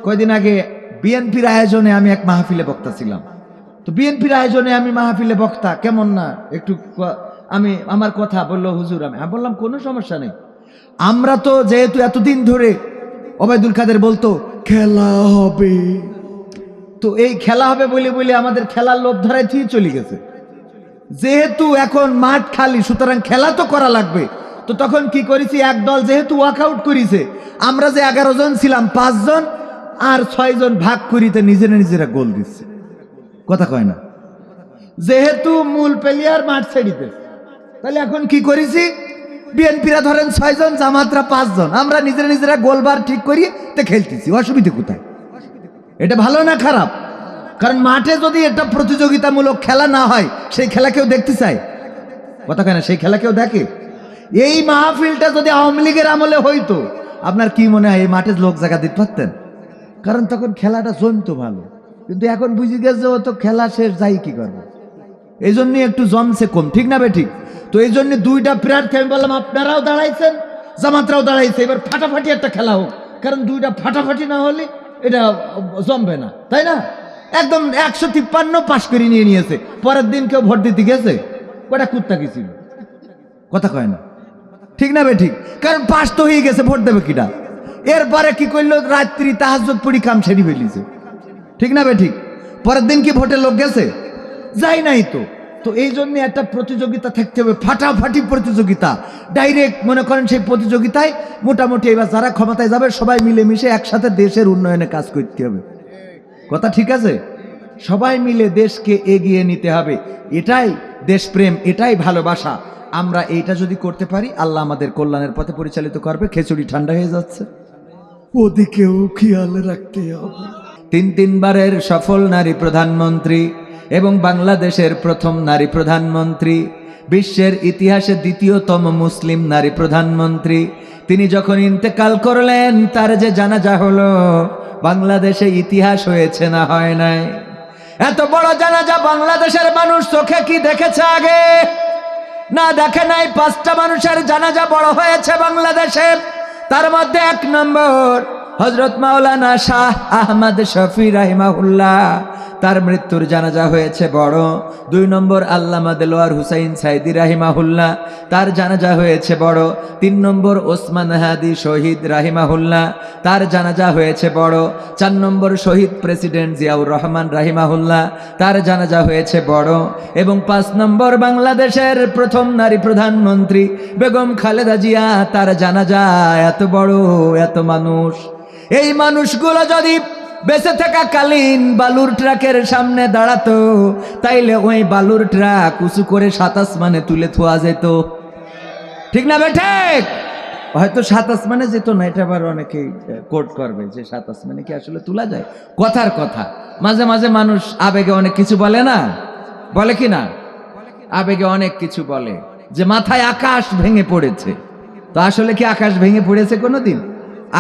কয়দিন আগে বিএনপির আয়োজনে আমি এক মাহফিলে বক্তা ছিলাম। তো বিএনপির আয়োজনে আমি মাহফিলে বক্তা, কেমন না একটু আমি আমার কথা বললো হুজুর, আমি বললাম কোনো সমস্যা নেই। আমরা তো যেহেতু এতদিন ধরে ওবায়দুল কাদের বলতো খেলা হবে, তো এই খেলা হবে বলে বলে আমাদের খেলার লোভ ধরায় ঠিক চলে গেছে। যেহেতু এখন মাঠ খালি, সুতরাং খেলা তো করা লাগবে। তো তখন কি করেছি, এক দল যেহেতু ওয়াকআউট করেছে, আমরা যে 11 জন ছিলাম 5 জন আর 6 জন ভাগ করিতে নিজেরা গোল দিচ্ছে। কথা কয় না, যেহেতু মূল প্লেয়ার মাঠ ছেড়িতে, তাহলে এখন কি করেছি, বিএনপিরা ধরেন 6 জন, জামাতরা 5 জন, আমরা নিজেরা গোলবার ঠিক করি তে খেলতেছি। অসুবিধা কোথায়? এটা ভালো না খারাপ? কারণ মাঠে যদি এটা প্রতিযোগিতামূলক খেলা না হয়, সেই খেলা কেউ দেখতে চায়? কথা কয় না, সেই খেলা কেউ দেখে? এই মাহফিলটা যদি আওয়ামী লীগের আমলে হইতো, আপনার কি মনে হয় এই মাঠে লোক জায়গা দিতে পারতেন? কারণ তখন খেলাটা জমতো ভালো। কিন্তু এখন বুঝে গেছে ও তো খেলা শেষ, যাই কি করবো, এই জন্য একটু জমছে কম। ঠিক না বেঠিক? তো এই জন্য 2টা প্রার্থী আমি বললাম, আপনারাও দাঁড়াইছেন, জামাতরাও দাঁড়াইছে, এবার ফাটাফাটি একটা খেলা হোক। কারণ 2টা ফাটাফাটি না হলে এটা জমবে না, তাই না? একদম 153 পাশ করে নিয়েছে। পরের দিন কেউ ভোট দিতে গেছে? ওটা কুত্তা কি ছিল? কথা কয় না, ঠিক না বেঠিক? কারণ পাশ তো হয়ে গেছে, ভোট দেবে কিনা? এরপরে কি করলো, রাত্রি তাহাজ্জুদ পড়ি কাম সেরি ফেলিছে। ঠিক না বেঠিক? পরের দিন কি ভোটে লোক গেছে? যাই নাই তো। তো এই জন্য একটা প্রতিযোগিতা থাকতে হবে, ফাটাফাটি প্রতিযোগিতা। ডাইরেক্ট মনে করেন সেই প্রতিযোগিতায় মোটামুটি এবার যারা ক্ষমতায় যাবে সবাই মিলেমিশে একসাথে দেশের উন্নয়নে কাজ করতে হবে। কথা ঠিক আছে? সবাই মিলে দেশকে এগিয়ে নিতে হবে। এটাই দেশপ্রেম, এটাই ভালোবাসা। আমরা এইটা যদি করতে পারি, আল্লাহ আমাদের কল্যাণের পথে পরিচালিত করবে। খিচুড়ি ঠান্ডা হয়ে যাচ্ছে, ওদিকেও খেয়াল রাখতে হবে। 3বারের সফল নারী প্রধানমন্ত্রী এবং বাংলাদেশের প্রথম নারী প্রধানমন্ত্রী, বিশ্বের ইতিহাসে 2য়তম মুসলিম নারী প্রধানমন্ত্রী। তিনি যখন ইন্তেকাল করলেন, তার যে জানাজা হলো, বাংলাদেশে ইতিহাস হয়েছে না হয় নাই? এত বড় জানাজা বাংলাদেশের মানুষ চোখে কি দেখেছে আগে? না দেখে নাই। 5টা মানুষের জানাজা বড় হয়েছে বাংলাদেশে। তার মধ্যে 1 নম্বর হযরত মাওলানা শাহ আহমদ শফি রাহিমাহুল্লাহ, তার মৃত্যুর জানাজা হয়েছে বড়। 2 নম্বর আল্লামা দেলোয়ার হুসাইন সাইদি রাহিমাহুল্লাহ, তার জানাজা হয়েছে বড়। 3 নম্বর ওসমান হাদি শহীদ রাহিমাহুল্লাহ, তার জানাজা হয়েছে বড়। 4 নম্বর শহীদ প্রেসিডেন্ট জিয়াউর রহমান রাহিমাহুল্লাহ, তার জানাজা হয়েছে বড়। এবং 5 নম্বর বাংলাদেশের প্রথম নারী প্রধানমন্ত্রী বেগম খালেদা জিয়া, তার জানাজা এত বড়, এত মানুষ। এই মানুষগুলো যদি বেঁচে থাকা কালীন বালুর ট্রাকের সামনে দাঁড়াতো, তাইলে ওই বালুর ট্রাক উঁচু করে 7 আসমানে তুলে থোয়া যেত। ঠিক না বেঠিক? হয়তো 7 আসমানে যেত না, এটা আবার অনেকেই কোট করবে যে 7 আসমানে কি আসলে তোলা যায়? কথার কথা। মাঝে মাঝে মানুষ আবেগে অনেক কিছু বলে না, বলে কি না? আবেগে অনেক কিছু বলে যে মাথায় আকাশ ভেঙে পড়েছে। তো আসলে কি আকাশ ভেঙে পড়েছে কোনোদিন?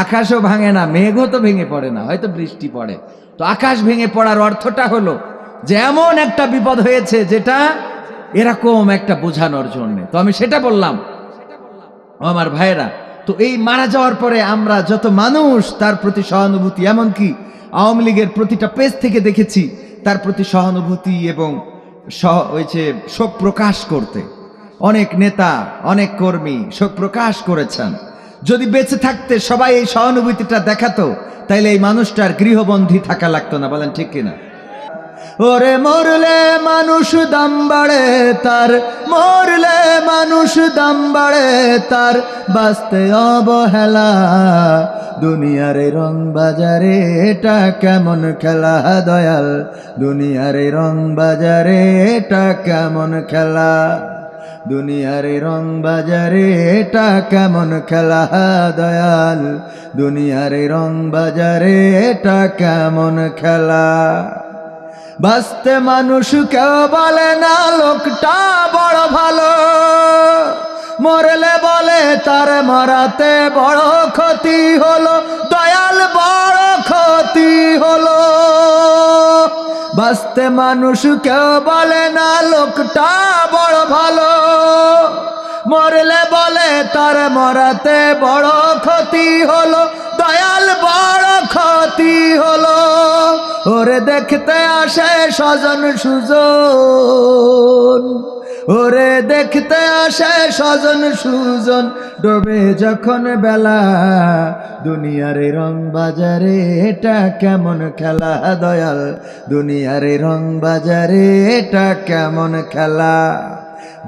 আকাশও ভাঙে না, মেঘও তো ভেঙে পড়ে না, হয়তো বৃষ্টি পড়ে। তো আকাশ ভেঙে পড়ার অর্থটা হলো যে এমন একটা বিপদ হয়েছে যেটা এরকম একটা বোঝানোর জন্য। তো আমি সেটা বললাম আমার ভাইয়েরা। তো এই মারা যাওয়ার পরে আমরা যত মানুষ তার প্রতি সহানুভূতি, এমনকি আওয়ামী লীগের প্রতিটা পেজ থেকে দেখেছি তার প্রতি সহানুভূতি এবং শোক প্রকাশ করতে অনেক নেতা, অনেক কর্মী শোক প্রকাশ করেছেন। যদি বেঁচে থাকতে সবাই এই সহানুভূতিটা দেখাতো, তাইলে এই মানুষটার গৃহবন্দী থাকা লাগতো না। বলেন ঠিক কিনা? ওরে মরলে মানুষ দাম বাড়ে তার, মরলে মানুষ দাম বাড়ে তার, বাঁচতে অবহেলা। দুনিয়ার এই রং বাজারে এটা কেমন খেলা দয়াল, দুনিয়ার এই রং বাজারে এটা কেমন খেলা, দুনিয়ার রং বাজারে এটা কেমন খেলা দয়াল, দুনিয়ার রং বাজারে এটা কেমন খেলা। বাঁচতে মানুষ কেউ বলে না লোকটা বড় ভালো, মরলে বলে তার মরাতে বড় ক্ষতি হলো, দয়াল বড় ক্ষতি হলো। বাঁচতে মানুষ কেউ বলে না লোকটা বড় ভালো, মরলে বলে তার মরাতে বড় ক্ষতি হলো, দয়াল বড় ক্ষতি দেখতে আসে স্বজন সুজন, ওরে দেখতে আসে স্বজন সুজন, ডোবে যখন বেলা দুনিয়ার এই রং বাজারে এটা কেমন খেলা দয়াল, দুনিয়ার এই রং বাজারে এটা কেমন খেলা,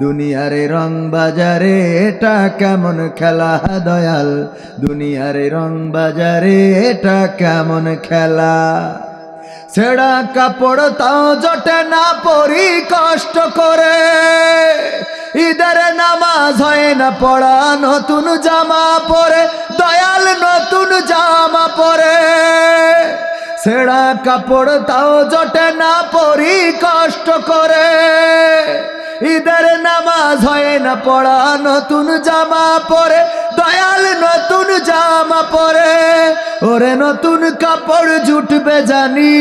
দুনিয়ার এই রং বাজারে এটা কেমন খেলা দয়াল, দুনিয়ার এই রং বাজারে এটা কেমন খেলা। ছেঁড়া কাপড় তাও জটে না পরি কষ্ট করে, ঈদের নামাজ হয় না পড়া নতুন জামা পরে দয়াল, নতুন জামা পরে। ছেঁড়া কাপড় তাও জটে না পরি কষ্ট করে, ঈদের নামাজ হয় না পড়া নতুন জামা পরে দয়াল, নতুন জামা পরে। ওরে নতুন কাপড় জুটবে জানি,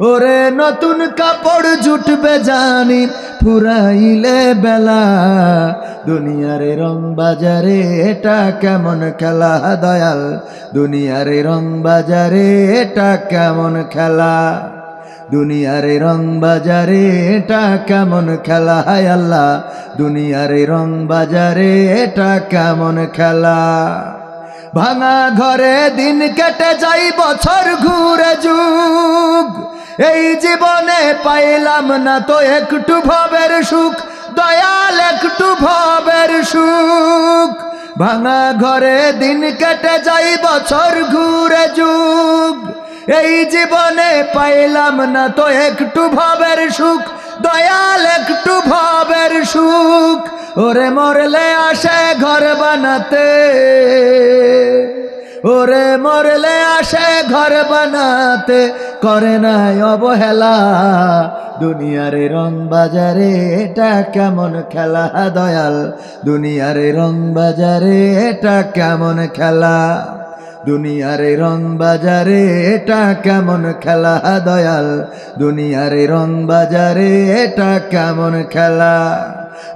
ওরে নতুন কাপড় জুটবে জানি, ফুরাইলে বেলা দুনিয়ার রং বাজারে এটা কেমন খেলা দয়াল, দুনিয়ার রং বাজারে এটা কেমন খেলা, দুনিয়ার রং বাজারে এটা কেমন খেলা হায় আল্লাহ, দুনিয়ার রং বাজারে এটা কেমন খেলা। ভাঙা ঘরে দিন কেটে যাই বছর ঘুরে যুগ, এই জীবনে পাইলাম না তো একটু ভবের সুখ দয়াল, একটু ভবের সুখ। ভাঙা ঘরে দিন কেটে যাই বছর ঘুরে যুগ, এই জীবনে পাইলাম না তো একটু ভবের সুখ দয়াল, একটু ভবের সুখ। ওরে মরলে আসে ঘর বানাতে, ওরে মরলে আসে ঘর বানাতে, করে নাই অবহেলা দুনিয়ার রং বাজারে এটা কেমন খেলা দয়াল, দুনিয়ার রং বাজারে এটা কেমন খেলা, দুনিয়ার রং বাজারে এটা কেমন খেলা দয়াল, দুনিয়ার রং বাজারে এটা কেমন খেলা।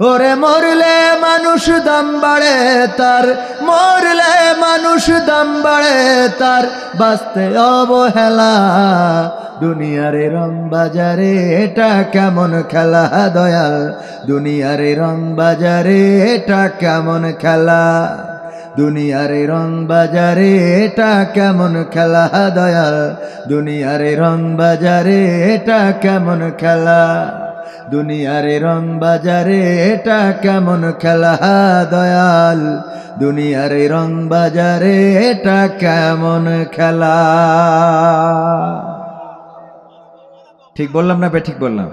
ওরে মরলে মানুষ দাম বাড়ে তার, মরলে মানুষ দাম বাড়ে তার, বাঁচতে অবহেলা দুনিয়ার রং বাজারে এটা কেমন খেলা দয়াল, দুনিয়ার রং বাজারে এটা কেমন খেলা, দুনিয়ার রং বাজারে এটা কেমন খেলা দয়াল, দুনিয়ার রং বাজারে এটা কেমন খেলা, দুনিয়ার রং বাজারে এটা কেমন খেলা দয়াল, দুনিয়ার রং বাজারে এটা কেমন খেলা। ঠিক বললাম না ঠিক বললাম?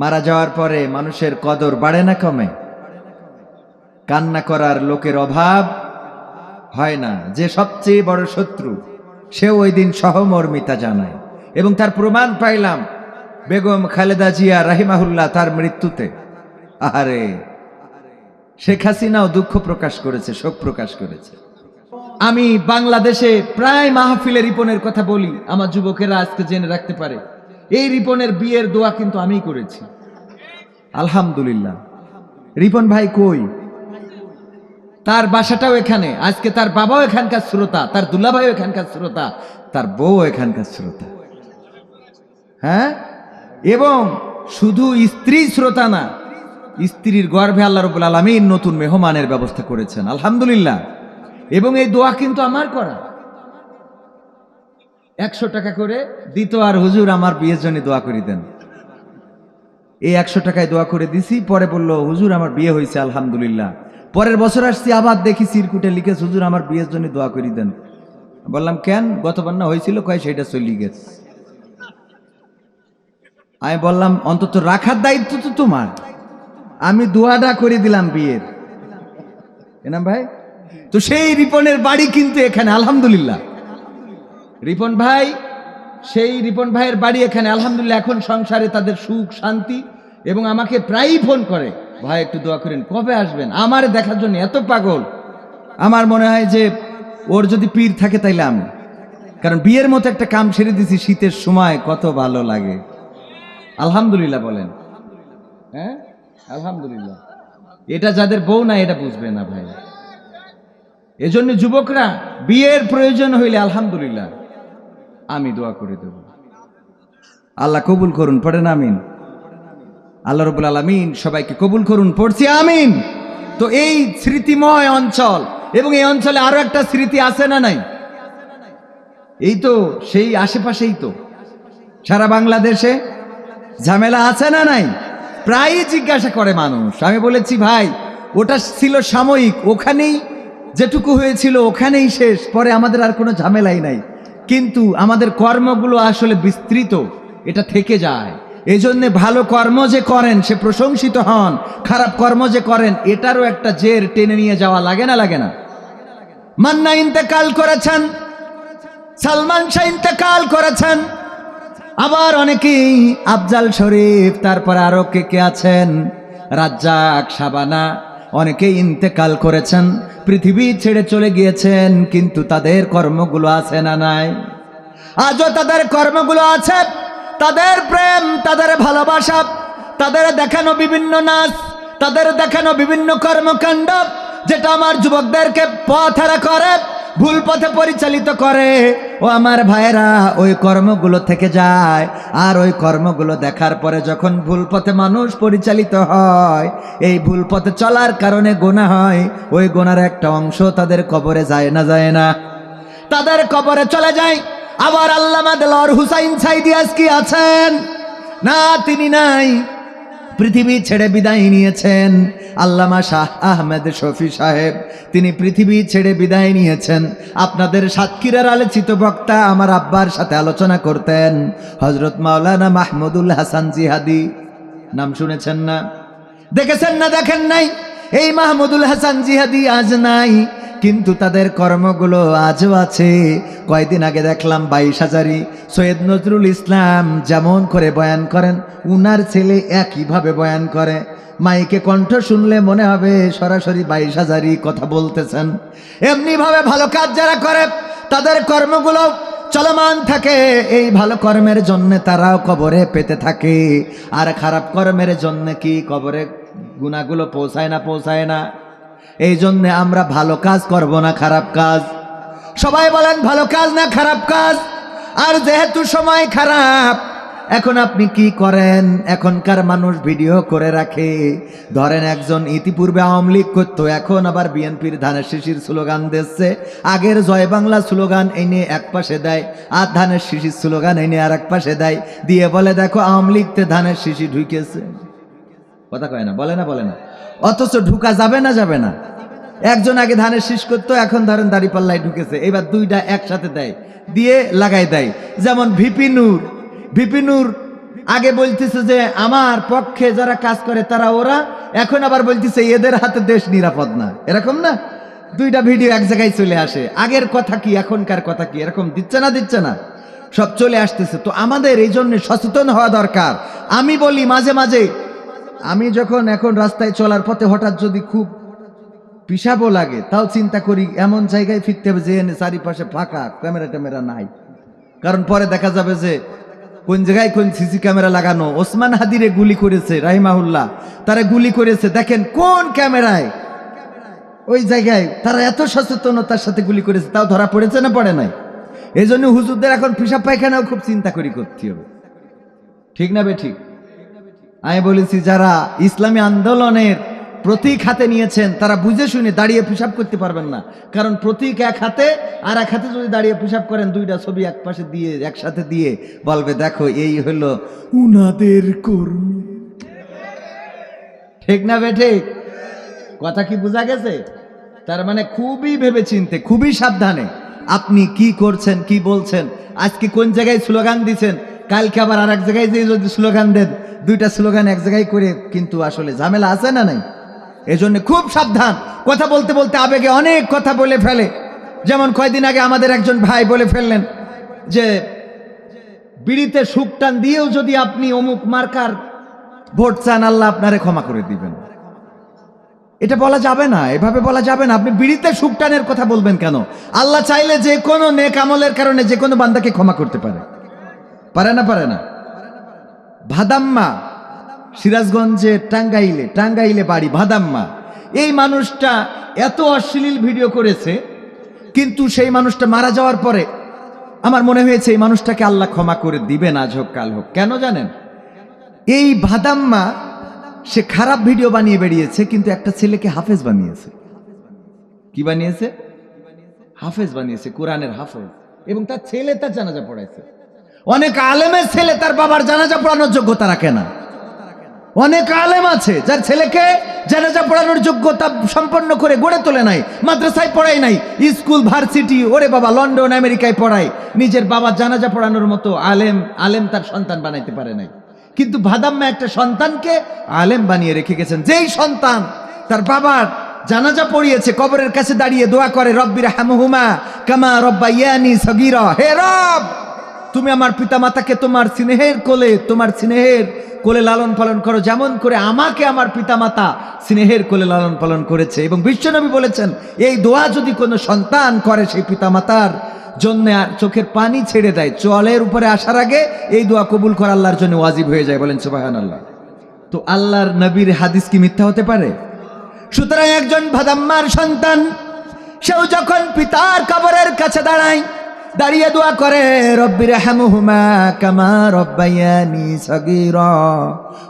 মারা যাওয়ার পরে মানুষের কদর বাড়ে না কমে? কান্না করার লোকের অভাব হয় না। যে সবচেয়ে বড় শত্রু সে ওই দিন সহমর্মিতা জানায়, এবং তার প্রমাণ পাইলাম বেগম খালেদা জিয়া রাহিমাহুল্লাহ তার মৃত্যুতে। আরে শেখ হাসিনাও দুঃখ প্রকাশ করেছে, শোক প্রকাশ করেছে। আমি বাংলাদেশে প্রায় মাহফিলে রিপনের কথা বলি, আমার যুবকেরা আজকে জেনে রাখতে পারে এই রিপনের বিয়ের দোয়া কিন্তু আমিই করেছি আলহামদুলিল্লাহ। রিপন ভাই কই? তার বাসাটাও এখানে, আজকে তার বাবাও এখানকার শ্রোতা, তার দুলাভাইও এখানকার শ্রোতা, তার বউ এখানকার শ্রোতা। হ্যাঁ, এবং শুধু স্ত্রী শ্রোতা না, স্ত্রীর গর্ভে আল্লাহ রাব্বুল আলামিন নতুন মেহমানের ব্যবস্থা করেছেন আলহামদুলিল্লাহ। এবং এই দোয়া কিন্তু আমার করা। 100 টাকা করে দিত আর হুজুর আমার বিয়ের জন্য দোয়া করে দেন। এই 100 টাকায় দোয়া করে দিছি, পরে বলল হুজুর আমার বিয়ে হয়েছে আলহামদুলিল্লাহ। পরের বছর আসছি, আবার দেখি চিরকুটে লিখেছে হুজুর আমার বিয়ের জন্য দোয়া করে দেন। বললাম কেন, গতবার না হয়েছিল? কয় সেটা চলে গেছে। আমি বললাম অন্তত রাখার দায়িত্ব তো তোমার, আমি দোয়াটা করে দিলাম বিয়ের। এনাম ভাই তো সেই রিপনের বাড়ি কিন্তু এখানে আলহামদুলিল্লাহ। রিপন ভাই, সেই রিপন ভাইয়ের বাড়ি এখানে আলহামদুলিল্লাহ। এখন সংসারে তাদের সুখ শান্তি, এবং আমাকে প্রায়ই ফোন করে, ভাই একটু দোয়া করেন, কবে আসবেন? আমার দেখার জন্য এত পাগল। আমার মনে হয় যে ওর যদি পীর থাকে তাইলে আমি, কারণ বিয়ের মতো একটা কাম ছেড়ে দিছি শীতের সময়, কত ভালো লাগে আলহামদুলিল্লাহ। বলেন হ্যাঁ আলহামদুলিল্লাহ। এটা যাদের বউ না এটা বুঝবে না ভাই। এজন্য যুবকরা বিয়ের প্রয়োজন হইলে আলহামদুলিল্লাহ আমি দোয়া করে দেব। আল্লাহ কবুল করুন, পড়েন আমিন। আল্লাহ রাব্বুল আলামিন সবাইকে কবুল করুন, পড়ছি আমিন। তো এই স্মৃতিময় অঞ্চল, এবং এই অঞ্চলে আরো একটা স্মৃতি আছে না নাই? এই তো সেই আশেপাশেই তো সারা বাংলাদেশে ঝামেলা আছে না নাই? প্রায়ই জিজ্ঞাসা করে মানুষ। আমি বলেছি ভাই ওটা ছিল সাময়িক, ওখানেই যেটুকু হয়েছিল ওখানেই শেষ, পরে আমাদের আর কোনো ঝামেলাই নাই। কিন্তু আমাদের কর্মগুলো আসলে বিস্তৃত, এটা থেকে যায়। এই জন্য ভালো কর্ম যে করেন সে প্রশংসিত হন, খারাপ কর্ম যে করেন এটারও একটা জের টেনে নিয়ে যাওয়া লাগে না, লাগে না? মান্না ইন্তেকাল করেছেন, সালমান শাহ ইন্তেকাল করেছেন, আবার অনেকেই আফজাল শরীফ, তারপর আরো কে কে আছেন, রাজ্জাক, শাবানা, অনেকেই ইন্তেকাল করেছেন, পৃথিবী ছেড়ে চলে গিয়েছেন। কিন্তু তাদের কর্মগুলো আছে না নাই? আজও তাদের কর্মগুলো আছে, তাদের প্রেম, তাদের ভালোবাসা, তাদের দেখানো বিভিন্ন নাচ, তাদের দেখানো বিভিন্ন কর্মকাণ্ড, যেটা আমার যুবকদেরকে পথহারা করে, ভুল পথে পরিচালিত করে। ও আমার ভাইয়েরা, ওই কর্মগুলো থেকে যায়। আর ওই কর্মগুলো দেখার পরে যখন ভুল পথে মানুষ পরিচালিত হয়, এই ভুল পথে চলার কারণে গুনাহ হয়, ওই গুনার একটা অংশ তাদের কবরে যায় না, যায় না? তাদের কবরে চলে যায়। আবার আল্লামা দেলোয়ার হুসাইন সাইদি আজকে আছেন না? তিনি নাই, পৃথিবী ছেড়ে বিদায় নিয়েছেন। আল্লামা শাহ আহমেদ শফি সাহেব, তিনি পৃথিবী ছেড়ে বিদায় নিয়েছেন। আপনাদের সাতক্ষীরার আলোচিত বক্তা আমার আব্বার সাথে আলোচনা করতেন, হযরত মাওলানা মাহমুদুল হাসান জিহাদি, নাম শুনেছেন না? দেখেছেন না? দেখেন নাই? এই মাহমুদুল হাসান জিহাদি আজ নাই, কিন্তু তাদের কর্মগুলো আজও আছে। কয়দিন আগে দেখলাম 22 হাজারি সৈয়দ নজরুল ইসলাম যেমন করে বয়ান করেন, উনার ছেলে একইভাবে বয়ান করে। মাইকে কণ্ঠ শুনলে মনে হবে সরাসরি 22 হাজারি কথা বলতেছেন। এমনি ভাবে ভালো কাজ যারা করে তাদের কর্মগুলো চলমান থাকে। এই ভালো কর্মের জন্য তারাও কবরে পেতে থাকে, আর খারাপ কর্মের জন্য কি কবরে গুনাহগুলো পৌঁছায় না? পৌঁছায় না? এই জন্য আমরা ভালো কাজ করব না খারাপ কাজ? সবাই বলেন ভালো কাজ না খারাপ কাজ? আর যেহেতু সময় খারাপ, এখন আপনি কি করেন? এখনকার মানুষ ভিডিও করে রাখে। ধরেন একজন ইতিপূর্বে আওয়ামী লীগ করতো, এখন আবার বিএনপির ধানের শিশির স্লোগান দিচ্ছে। আগের জয় বাংলা স্লোগান এনে এক পাশে দেয়, আর ধানের শিশির স্লোগান এনে আর এক পাশে দেয়, দিয়ে বলে দেখো আওয়ামী লীগতে ধানের শিশি ঢুকেছে। কথা কয় না? বলে না? বলে না? অথচ ঢুকা যাবে না, যাবে না? একজন আগে ধানের শীষ করতো, এখন ধরেন দাড়িপাল্লায় ঢুকেছে, এবার দুইটা একসাথে দেয়, দিয়ে লাগাই দেয়। যেমন ভিপি নূর, ভিপি নূর আগে বলতেছে যে আমার পক্ষে যারা কাজ করে তারা ওরা, এখন আবার বলতেছে এদের হাতে দেশ নিরাপদ না। এরকম না? দুইটা ভিডিও এক জায়গায় চলে আসে, আগের কথা কি এখনকার কথা কি, এরকম দিচ্ছে না? দিচ্ছে না? সব চলে আসতেছে। তো আমাদের এই জন্য সচেতন হওয়া দরকার। আমি বলি মাঝে মাঝে, আমি যখন এখন রাস্তায় চলার পথে হঠাৎ যদি খুব পিসাবও লাগে, তাও চিন্তা করি এমন জায়গায় ফিরতে হবে যে চারিপাশে ফাঁকা, ক্যামেরা ট্যামেরা নাই। কারণ পরে দেখা যাবে যে কোন জায়গায় কোন সিসি ক্যামেরা লাগানো। ওসমান হাদিরে গুলি করেছে রাহিমাহুল্লাহ, তারা গুলি করেছে, দেখেন কোন ক্যামেরায়, ওই জায়গায় তারা এত সচেতনতার সাথে গুলি করেছে, তাও ধরা পড়েছে না? পড়ে নাই? এই জন্য হুজুরদের এখন পিসাব পায়খানাও খুব চিন্তা করি করতে হবে। ঠিক না বে ঠিক? আমি বলেছি যারা ইসলামী আন্দোলনের প্রতীক হাতে নিয়েছেন তারা বুঝে শুনে দাঁড়িয়ে পিসাব করতে পারবেন না। কারণ প্রতীক এক হাতে, আর এক হাতে যদি দাঁড়িয়ে পিসাব করেন, দুইটা ছবি এক পাশে দিয়ে একসাথে দিয়ে বলবে দেখো এই হলো উনাদের কর্মী। ঠিক না বে ঠিক? কথা কি বোঝা গেছে? তার মানে খুবই ভেবে চিনতে, খুবই সাবধানে আপনি কি করছেন, কি বলছেন। আজকে কোন জায়গায় স্লোগান দিচ্ছেন, কালকে আবার আর এক জায়গায় যে যদি স্লোগান দেন, দুইটা স্লোগান এক জায়গায় করে কিন্তু আসলে ঝামেলা আছে না নাই? এজন্য খুব সাবধান। কথা বলতে বলতে আবেগে অনেক কথা বলে ফেলে। যেমন কয়দিন আগে আমাদের একজন ভাই বলে ফেললেন যে বিড়িতে সুখ টান দিয়েও যদি আপনি অমুক মার্কার ভোট চান, আল্লাহ আপনারে ক্ষমা করে দিবেন। এটা বলা যাবে না, এভাবে বলা যাবে না। আপনি বিড়িতে সুখ টানের কথা বলবেন কেন? আল্লাহ চাইলে যে কোনো নেক আমলের কারণে যে কোনো বান্দাকে ক্ষমা করতে পারে। পারে না? পারে না? ভাদাম্মা, সিরাজগঞ্জে টাঙ্গাইলে বাড়ি ভাদাম্মা। এই মানুষটা এত অশ্লীল ভিডিও করেছে, কিন্তু সেই মানুষটা মারা যাওয়ার পরে আমার মনে হয়েছে এই মানুষটাকে আল্লাহ ক্ষমা করে দিবেন, আজ হোক কাল হোক। কেন জানেন? এই ভাদাম্মা সে খারাপ ভিডিও বানিয়ে বেরিয়েছে, কিন্তু একটা ছেলেকে হাফেজ বানিয়েছে। কি বানিয়েছে? হাফেজ বানিয়েছে, কোরআনের হাফেজ। এবং তার ছেলে তার জানাজা পড়াইছে। অনেক আলেমের ছেলে তার বাবার জানাজা পড়ানোর যোগ্যতা রাখে না। অনেক আলেম আছে যার ছেলেকে জানাজা পড়ানোর যোগ্যতা সম্পন্ন করে গড়ে তোলে নাই, মাদ্রাসায় পড়ায় নাই, স্কুল ভার্সিটি, ওরে বাবা লন্ডন আমেরিকায় পড়ায়, নিজের বাবার জানাজা পড়ানোর মতো আলেম তার সন্তান বানাইতে পারে নাই। কিন্তু ভাদাম্মা একটা সন্তানকে আলেম বানিয়ে রেখে গেছেন। যেই সন্তান তার বাবার জানাজা পড়িয়েছে, কবরের কাছে দাঁড়িয়ে দোয়া করে, রব্বির হামহুমা কামা রব্বায়ানি সগীরা, হে রব তুমি আমার পিতামাতাকে তোমার স্নেহের কোলে লালন পালন করো, যেমন করে আমাকে আমার পিতামাতা স্নেহের কোলে লালন পালন করেছে। এবং বিশ্বনবী বলেছেন, এই দোয়া যদি কোনো সন্তান করে সেই পিতামাতার জন্য আর চোখের পানি ছেড়ে দেয়, চলের উপরে আসার আগে এই দোয়া কবুল করা আল্লাহর জন্য ওয়াজিব হয়ে যায়। বলেন সুবহানাল্লাহ। তো আল্লাহর নবীর হাদিস কি মিথ্যা হতে পারে? সুতরাং একজন ভাদাম্মার সন্তান সেও যখন পিতার কবরের কাছে দাঁড়িয়ে দোয়া করে, রব্বির হামহুমা কামা রব্বায়ানি সগীরা,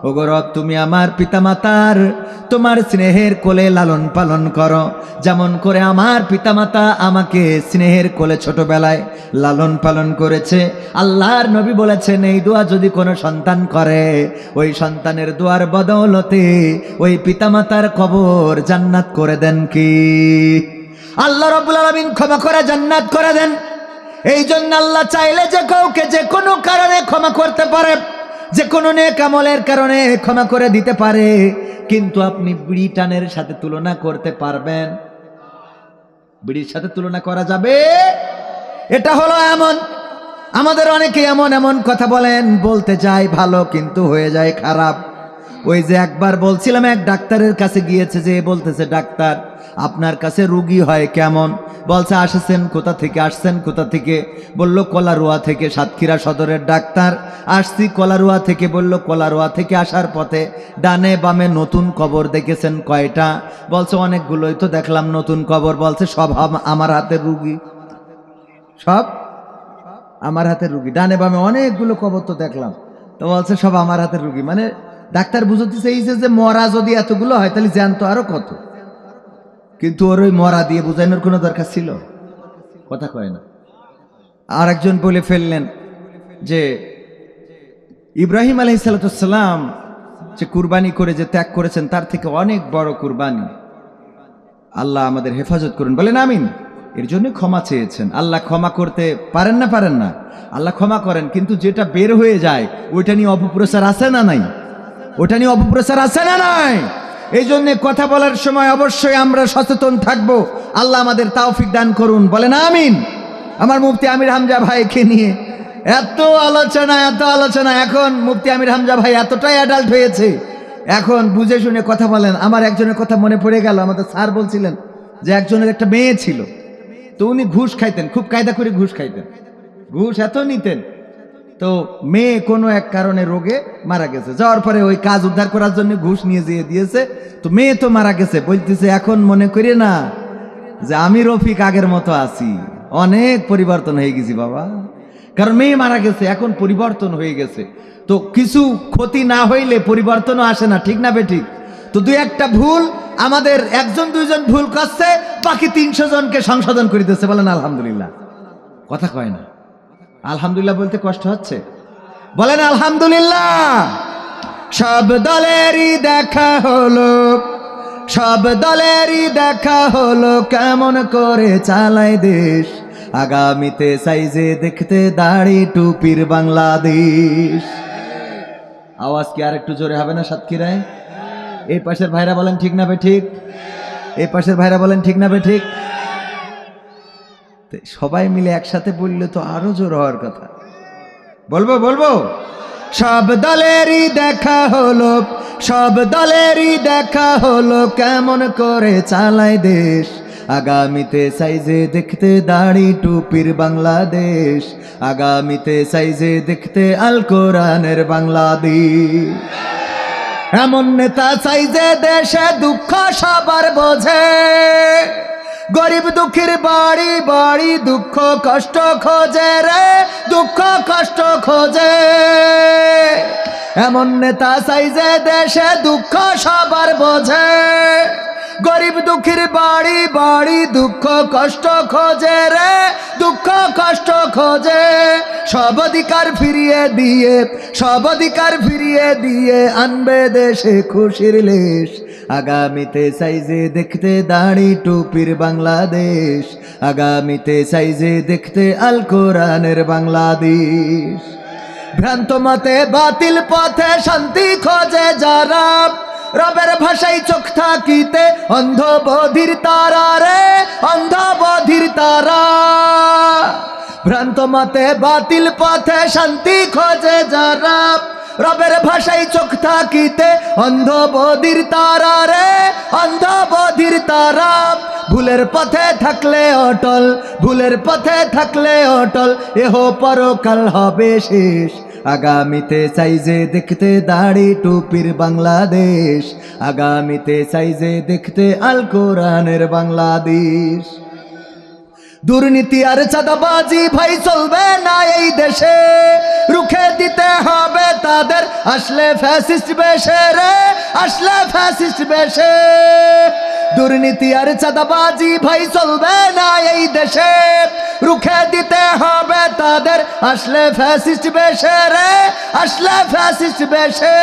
ওগো রব তুমি আমার পিতামাতার তোমার স্নেহের কোলে লালন পালন করো, যেমন করে আমার পিতামাতা আমাকে স্নেহের কোলে ছোটবেলায় লালন পালন করেছে। আল্লাহর নবী বলেছেন, এই দোয়া যদি কোনো সন্তান করে, ওই সন্তানের দোয়ার বদৌলতে ওই পিতামাতার কবর জান্নাত করে দেন। কি আল্লাহ রাব্বুল আলামিন ক্ষমা করে জান্নাত করে দেন। এই জন্য আল্লাহ চাইলে যে কাউকে যে কোনো কারণে ক্ষমা করতে পারে, যে কোনো নেক আমলের কারণে ক্ষমা করে দিতে পারে। কিন্তু আপনি বিড়ি টানের সাথে তুলনা করতে পারবেন? বিড়ির সাথে তুলনা করা যাবে? এটা হলো এমন, আমাদের অনেকে এমন এমন কথা বলতে যায় ভালো, কিন্তু হয়ে যায় খারাপ। ওই যে একবার বলছিলাম, এক ডাক্তারের কাছে গিয়েছে, যে বলতেছে, ডাক্তার আপনার কাছে রুগী হয় কেমন? বলছে, আসছেন কোথা থেকে? বলল, কলারোয়া থেকে, সাতক্ষীরা সদরের ডাক্তার। আসছি কলারোয়া থেকে। বলল, কলারোয়া থেকে আসার পথে ডানে বামে নতুন কবর দেখেছেন কয়টা? বলছে, অনেকগুলোই তো দেখলাম নতুন কবর। বলছে, সব আমার হাতের রুগী, সব আমার হাতের রুগী। ডানে বামে অনেকগুলো কবর তো দেখলাম। তো বলছে, সব আমার হাতের রুগী। মানে ডাক্তার বুঝতে চাইছে যে মরা যদি এতগুলো হয় তাহলে জ্যান্ত আরো কত। কিন্তু ওর ওই মরা দিয়ে বুঝানোর কোনো দরকার ছিল? কথা কয় না। আর একজন বলে ফেললেন যে ইব্রাহিম আলাইহিসসালাম যে কুরবানি করে যে ত্যাগ করেছেন, তার থেকে অনেক বড় কুরবানি। আল্লাহ আমাদের হেফাজত করুন, বলেন আমিন। এর জন্য ক্ষমা চেয়েছেন। আল্লাহ ক্ষমা করতে পারেন না? আল্লাহ ক্ষমা করেন, কিন্তু যেটা বের হয়ে যায় ওইটা নিয়ে অপপ্রচার আছে না নাই? এই জন্য কথা বলার সময় অবশ্যই আমরা সচেতন থাকবো। আল্লাহ আমাদের তৌফিক দান করুন, বলেন আমিন। আমার মুফতি আমির হামজা ভাইকে নিয়ে এত আলোচনা, এখন মুফতি আমির হামজা ভাই এতটাই অ্যাডাল্ট হয়েছে, এখন বুঝে শুনে কথা বলেন। আমার একজনের কথা মনে পড়ে গেল, আমাদের স্যার বলছিলেন যে একজনের একটা মেয়ে ছিল, তো উনি ঘুষ খাইতেন, খুব কায়দা করে ঘুষ খাইতেন, ঘুষ এত নিতেন। তো মেয়ে কোনো এক কারণে রোগে মারা গেছে, যাওয়ার পরে ওই কাজ উদ্ধার করার জন্য ঘুষ নিয়ে দিয়েছে। তো মেয়ে তো মারা গেছে, বলতেছে, এখন মনে করি না যে আমি রফিক আগের মতো আছি, অনেক পরিবর্তন হয়ে গেছি বাবা। কারণ মেয়ে মারা গেছে, এখন পরিবর্তন হয়ে গেছে। তো কিছু ক্ষতি না হইলে পরিবর্তনও আসে না, ঠিক না বেঠিক? তো দুই একটা ভুল আমাদের একজন দুইজন ভুল করছে, বাকি 300 জনকে সংশোধন করিতেছে। বলেন আলহামদুলিল্লাহ। কথা কয় না? আলহামদুলিল্লাহ বলতে কষ্ট হচ্ছে? বলেন আলহামদুলিল্লাহ। সব দলেরই দেখা হলো কেমন করে চালায় দেশ, আগামীতে সাইজে দেখতে দাড়ি টুপির বাংলাদেশ। আওয়াজ কি আর একটু জোরে হবে না সাতক্ষীরায়? এই পাশের ভাইরা বলেন ঠিক না বেঠিক? সবাই মিলে একসাথে বললে তো আরো জোর হওয়ার কথা। বলবো সব দলেরই দেখা হলো কেমন করে চালায় দেশ, আগামীতে সাইজে দেখতে দাড়ি টুপির বাংলাদেশ, আগামীতে সাইজে দেখতে আল কোরআনের বাংলাদেশ। এমন নেতা সাইজে দেশে দুঃখ সবার বোঝে, গরিব দুঃখীর বাড়ি দুঃখ কষ্ট খোঁজে রে, দুঃখ কষ্ট খোঁজে। এমন নেতা চাই যে দেশে দুঃখ সবার বোঝে। গরিব দুঃখীর বাড়ি বাড়ি দুঃখ কষ্ট খোঁজে রে, দুঃখ কষ্ট খোঁজে। সব অধিকার ফিরিয়ে দিয়ে, সব অধিকার ফিরিয়ে দিয়ে আনবে দেশে খুশির লেশ। আগামীতে চাই যে দেখতে দাড়ি টুপির বাংলাদেশ। আগামীতে চাই যে দেখতে আল কোরআনের বাংলাদেশ। ভ্রান্ত মতে বাতিল পথে শান্তি খোঁজে যারা, রবের ভাষায় চোখ থাকিতে অন্ধ বধির তারা রে, অন্ধ বধির তারা। ভ্রান্ত মতে বাতিল পথে শান্তি খোঁজে যারা, রবের ভাষায় চোখ থাকিতে অন্ধ বধির তারা রে, অন্ধ বধির তারা। ভুলের পথে থাকলে অটল, ভুলের পথে থাকলে অটল, এহ পরকাল হবে শেষ। আগামীতে চাই যে দেখতে দাড়ি টুপির বাংলাদেশ। আগামীতে চাই যে দেখতে আল কোরআনের বাংলাদেশ। দুর্নীতি আর চাঁদাবাজি ভাই চলবে না এই দেশে, রুখে দিতে হবে তাদের আসলে ফ্যাসিস্ট বেশে রে, আসলে ফ্যাসিস্ট বেশে। দুর্নীতি আর চাঁদাবাজি ভাই চলবে না এই দেশে, রুখে দিতে হবে তাদের আসলে ফ্যাসিস্ট বেশে রে, আসলে ফ্যাসিস্ট বেশে।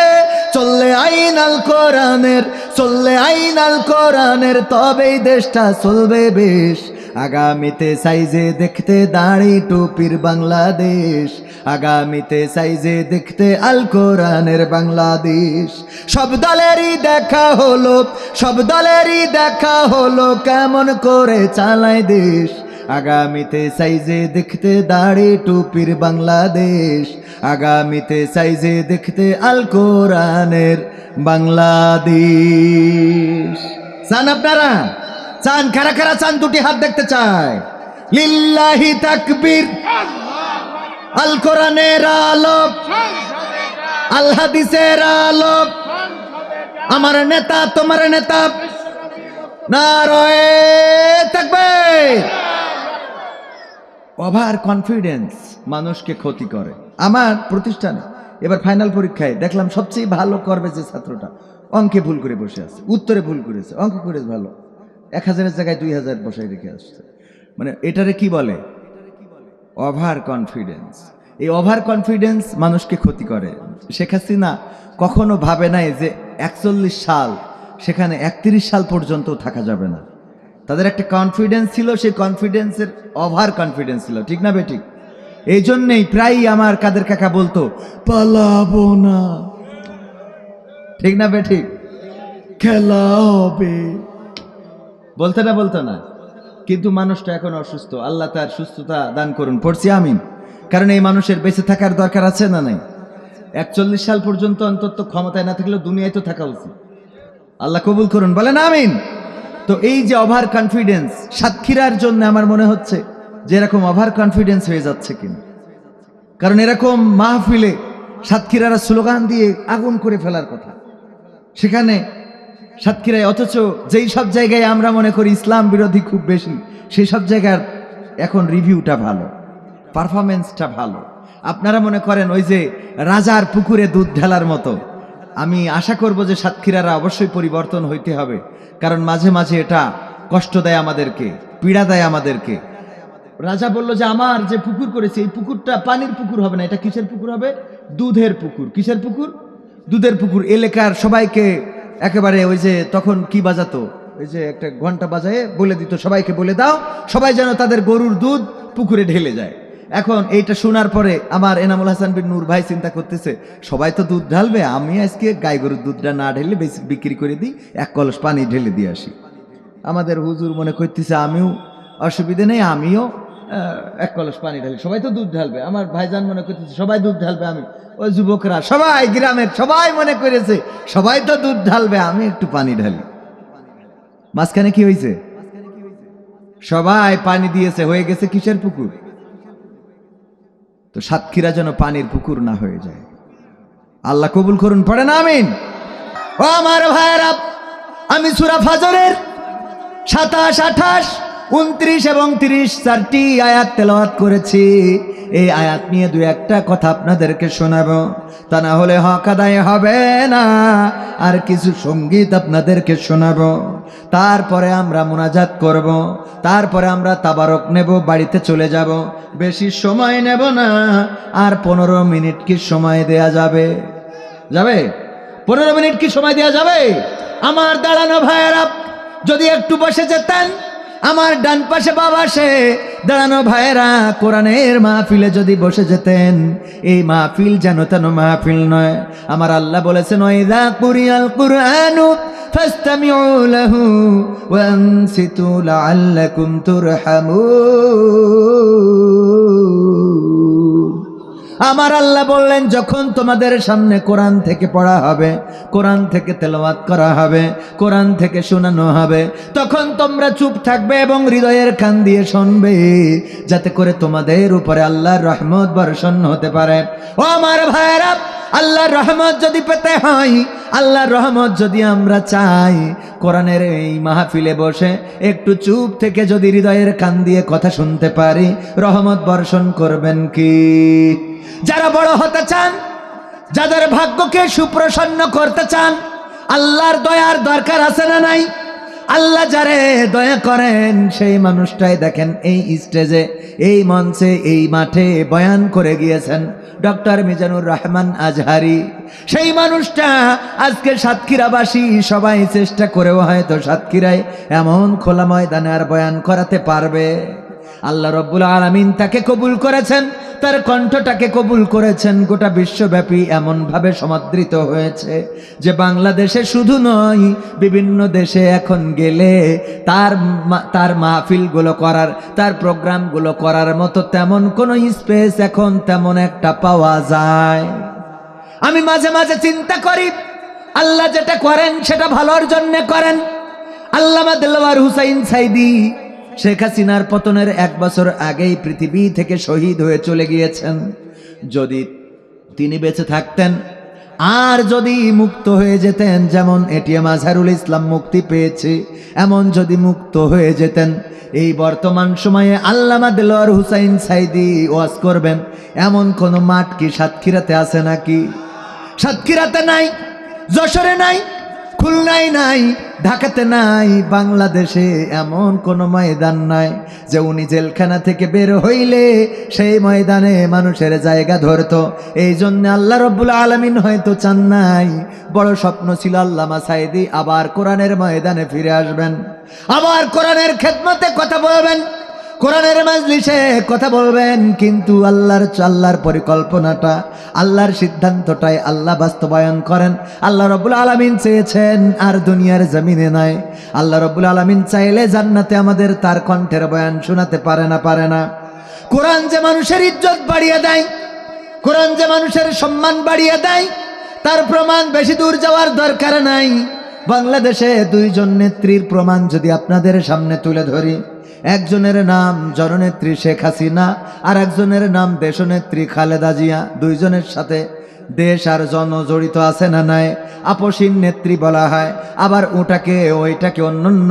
চললে আইন আল কোরআনের, চললে আইন আল কোরআনের, তবেই দেশটা চলবে বেশ। আগামীতে চাই যে দেখতে দাড়ি টুপির বাংলাদেশ। আগামীতে চাই যে দেখতে আল কোরআনের বাংলাদেশ। সব দলেরই দেখা হলো, সব দলেরই দেখা হলো কেমন করে চালায় দেশ। আগামীতে চাই যে দেখতে দাড়ি টুপির বাংলাদেশ। আগামীতে চাই যে দেখতে আল কোরআনের বাংলাদেশ। চান আপনারা? চান? কারা কারা চান? দুটি হাত দেখতে চায়। লিল্লাহি তাকবীর। আল কোরআনের আলো, আল হাদিসের আলো, আমার নেতা তোমার নেতা, নারায়ে তাকবীর। ওভার কনফিডেন্স মানুষকে ক্ষতি করে। আমার প্রতিষ্ঠানে এবার ফাইনাল পরীক্ষায় দেখলাম সবচেয়ে ভালো করবে যে ছাত্রটা, অঙ্কে ভুল করে বসে আছে, উত্তরে ভুল করেছে, অঙ্ক করেছে ভালো, 1000-এর জায়গায় 2000 বসাই রেখে আসছে। মানে এটারে কি বলে? Over confidence. এই ওভার কনফিডেন্স মানুষকে ক্ষতি করে। শেখ হাসিনা কখনো ভাবে নাই যে 41 সাল, সেখানে 31 সাল পর্যন্ত থাকা যাবে না। তাদের একটা কনফিডেন্স ছিল, সেই কনফিডেন্সের ওভার কনফিডেন্স ছিল, ঠিক না বেঠিক? এই জন্যেই প্রায়ই আমার কাদের কাকা বলতো পালাবো না, ঠিক না বেঠিক? খেলা হবে, বলতে না বলতো না। কিন্তু মানুষটা এখন অসুস্থ, আল্লাহ তার সুস্থতা দান করুন, পড়ছি আমিন। কারণ এই মানুষের বেঁচে থাকার দরকার আছে না নাই? 41 সাল পর্যন্ত অন্তত ক্ষমতায় না থাকলেও দুনিয়ায় তো থাকা উচিত। আল্লাহ কবুল করুন, বলেন আমিন। তো এই যে ওভার কনফিডেন্স, সাতক্ষীরার জন্য আমার মনে হচ্ছে যে এরকম ওভার কনফিডেন্স হয়ে যাচ্ছে কিনা। কারণ এরকম মাহফিলে সাতক্ষীরারা স্লোগান দিয়ে আগুন করে ফেলার কথা, সেখানে সাতক্ষীরায়, অথচ যেই সব জায়গায় আমরা মনে করি ইসলাম বিরোধী খুব বেশি, সেই সব জায়গার এখন রিভিউটা ভালো, পারফরমেন্সটা ভালো। আপনারা মনে করেন ওই যে রাজার পুকুরে দুধ ঢালার মতো। আমি আশা করব যে সাতক্ষীরারা অবশ্যই পরিবর্তন হইতে হবে, কারণ মাঝে মাঝে এটা কষ্ট দেয় আমাদেরকে, পীড়া দেয় আমাদেরকে। রাজা বলল যে আমার যে পুকুর করেছে এই পুকুরটা পানির পুকুর হবে না, এটা কিসের পুকুর হবে? দুধের পুকুর। কিসের পুকুর? দুধের পুকুর। এলাকার সবাইকে একেবারে ওই যে তখন কি বাজাতো, ওই যে একটা ঘন্টা বাজায় বলে দিত সবাইকে বলে দাও, সবাই যেন তাদের গরুর দুধ পুকুরে ঢেলে যায়। এখন এইটা শোনার পরে আমার এনামুল হাসান বিন নূর ভাই চিন্তা করতেছে সবাই তো দুধ ঢালবে, আমি আজকে গাই গরুর দুধটা না ঢেলে বিক্রি করে দিই, 1 কলস পানি ঢেলে দিয়ে আসি। আমাদের হুজুর মনে করতেছে আমিও অসুবিধে নেই, আমিও 1 কলস পানি ঢালি, সবাই তো দুধ ঢালবে। আমার ভাইজান মনে করতেছে সবাই দুধ ঢালবে, আমি ওই যুবকরা সবাই গ্রামের সবাই মনে করেছে সবাই তো দুধ ঢালবে, আমি একটু পানি ঢালি। মাঝখানে কি হয়েছে? সবাই পানি দিয়েছে, হয়ে গেছে কিসের পুকুর? তো সাতক্ষীরা যেন পানির পুকুর না হয়ে যায়। আল্লাহ কবুল করুন, পড়েন আমিন। ও আমার ভাইরা, আমি সূরা ফাজরের 27, 28, 29 এবং 30 চারটি আয়াত তেলাওয়াত করেছি। এই আয়াত নিয়ে দু একটা কথা আপনাদেরকে শোনাবো, তা না হলে হক আদায় হবে না। আর কিছু সঙ্গীত আপনাদেরকে শোনাবো, তারপরে আমরা মুনাজাত করব, তারপরে আমরা তাবারক নেব, বাড়িতে চলে যাব। বেশি সময় নেব না, আর 15 মিনিট কি সময় দেয়া যাবে? 15 মিনিট কি সময় দেয়া যাবে? আমার দাঁড়ানো ভাইয়েরা যদি একটু বসে যেতেন, আমার ডান পাশে বাবা সে দাঁড়ানো ভাইয়েরা কোরআনের মাহফিলে যদি বসে যেতেন, এই মাহফিল যেন তেন মাহফিল নয়। আমার আল্লাহ বলেছেন, ওয়াইযা কুরিয়াল কুরআনু ফাসতামিউ লাহু ওয়া আনসিতু লাআল্লাকুম তুরহামুন। আমার আল্লাহ বললেন, যখন তোমাদের সামনে কোরআন থেকে পড়া হবে, কোরআন থেকে তেলাওয়াত করা হবে, কোরআন থেকে শোনানো হবে, তখন তোমরা চুপ থাকবে এবং হৃদয়ের কান দিয়ে শুনবে, যাতে করে তোমাদের উপরে আল্লাহর রহমত বর্ষণ হতে পারে। ও আমার ভাইয়েরা, আল্লাহর রহমত যদি পেতে হয়, আল্লাহর রহমত যদি আমরা চাই, কোরআনের এই মাহফিলে বসে একটু চুপ থেকে যদি হৃদয়ের কান দিয়ে কথা শুনতে পারি, রহমত বর্ষণ করবেন কি? যারা বড় হতে চান, যাদের ভাগ্যকে সুপ্রসন্ন করতে চান, আল্লাহর দয়ার দরকার আছে না নাই? আল্লাহ যারে দয়া করেন, সেই মানুষটাই দেখেন এই স্টেজে, এই মঞ্চে, এই মাঠে বয়ান করে গিয়েছেন ডক্টর মিজানুর রহমান আজহারি। সেই মানুষটা আজকে সাতক্ষীরাবাসী সবাই চেষ্টা করেও হয়তো সাতক্ষীরায় এমন খোলা ময়দানে আর বয়ান করাতে পারবে? আল্লাহ রব্বুল আলামিন তাকে কবুল করেছেন, তার কণ্ঠটাকে কবুল করেছেন। গোটা বিশ্বব্যাপী এমনভাবে সমাদৃত হয়েছে যে বাংলাদেশে শুধু নয়, বিভিন্ন দেশে এখন গেলে তার মাহফিলগুলো করার, তার প্রোগ্রামগুলো করার মতো তেমন কোনো স্পেস এখন তেমন একটা পাওয়া যায়। আমি মাঝে মাঝে চিন্তা করি, আল্লাহ যেটা করেন সেটা ভালোর জন্য করেন। আল্লামা দেলওয়ার হুসাইন সাইদি শেখ হাসিনার পতনের 1 বছর আগেই পৃথিবী থেকে শহীদ হয়ে চলে গিয়েছেন। যদি তিনি বেঁচে থাকতেন আর যদি মুক্ত হয়ে যেতেন, যেমন এটিএম আজহারুল ইসলাম মুক্তি পেয়েছে, এমন যদি মুক্ত হয়ে যেতেন, এই বর্তমান সময়ে আল্লামা দেলওয়ার হুসাইন সাইদি ওয়াজ করবেন এমন কোন মাঠ কি সাতক্ষীরাতে আছে নাকি? সাতক্ষীরাতে নাই, যশোরে নাই, খুলনায় নাই, ঢাকাতে নাই, বাংলাদেশে এমন কোন ময়দান নাই যে উনি জেলখানা থেকে বের হইলে সেই ময়দানে মানুষের জায়গা ধরতো। এই জন্য আল্লাহ রব্বুল আলামিন হয়তো চান নাই, বড় স্বপ্ন ছিল আল্লামা সাইদি আবার কোরআনের ময়দানে ফিরে আসবেন, আবার কোরআনের খেদমতে কথা বলবেন, কোরআনের মাজলিসে কথা বলবেন। কিন্তু আল্লাহর পরিকল্পনাটা, আল্লাহর সিদ্ধান্তটাই আল্লাহ বাস্তবায়ন করেন। আল্লাহ রব্বুল আলামিন চেয়েছেন আর দুনিয়ার জমিনে নাই। আল্লাহ রব্বুল আলামিন চাইলে জান্নাতে আমাদের তার কণ্ঠের বয়ান শোনাতে পারে না। কোরআন যে মানুষের ইজ্জত বাড়িয়ে দেয়, কোরআন যে মানুষের সম্মান বাড়িয়ে দেয়, তার প্রমাণ বেশি দূর যাওয়ার দরকার নাই। বাংলাদেশে 2 জন নেত্রীর প্রমাণ যদি আপনাদের সামনে তুলে ধরি, একজনের নাম জননেত্রী শেখ হাসিনা, আর একজনের নাম দেশনেত্রী খালেদা জিয়া। 2 জনের সাথে দেশ আর জন জড়িত আছে না নাই? আপসীন নেত্রী বলা হয়, আবার ওইটাকে অন্যান্য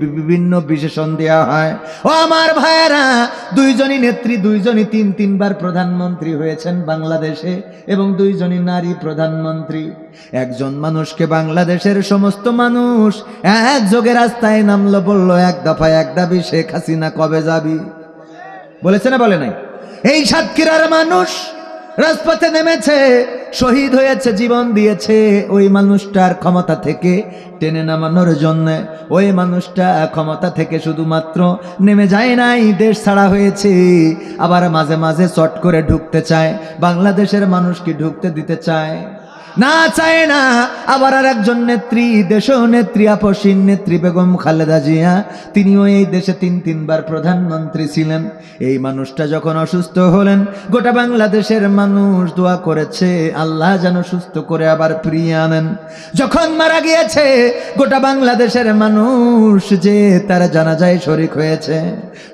বিভিন্ন বিশেষণ দেওয়া হয়। ও আমার ভাইয়েরা, 2 জনই নেত্রী, 2 জনই 3 বার প্রধানমন্ত্রী হয়েছেন বাংলাদেশে, এবং 2 জনই নারী প্রধানমন্ত্রী। একজন মানুষকে বাংলাদেশের সমস্ত মানুষ একযোগে রাস্তায় নামলো, বলল এক দফায় এক দাবি, শেখ হাসিনা কবে যাবি? বলেছে না বলে নাই? এই সাতক্ষীরার মানুষ রাজপথে নেমেছে, শহীদ হয়েছে, জীবন দিয়েছে ওই মানুষটার ক্ষমতা থেকে টেনে নামানোর জন্য। ওই মানুষটা ক্ষমতা থেকে শুধুমাত্র নেমে যায় নাই, দেশ ছাড়া হয়েছে, আবার মাঝে মাঝে চট করে ঢুকতে চায়। বাংলাদেশের মানুষ কি ঢুকতে দিতে চায়? না, চায় না। আবার আর একজন নেত্রী, দেশনেত্রী আপসীন নেত্রী বেগম খালেদা জিয়া, তিনিও এই দেশে 3 বার প্রধানমন্ত্রী ছিলেন। এই মানুষটা যখন অসুস্থ হলেন, গোটা বাংলাদেশের মানুষ দোয়া করেছে আল্লাহ যেন সুস্থ করে আবার ফিরিয়ে আনেন। যখন মারা গিয়েছে, গোটা বাংলাদেশের মানুষ যে তার জানাজায় শরীক হয়েছে।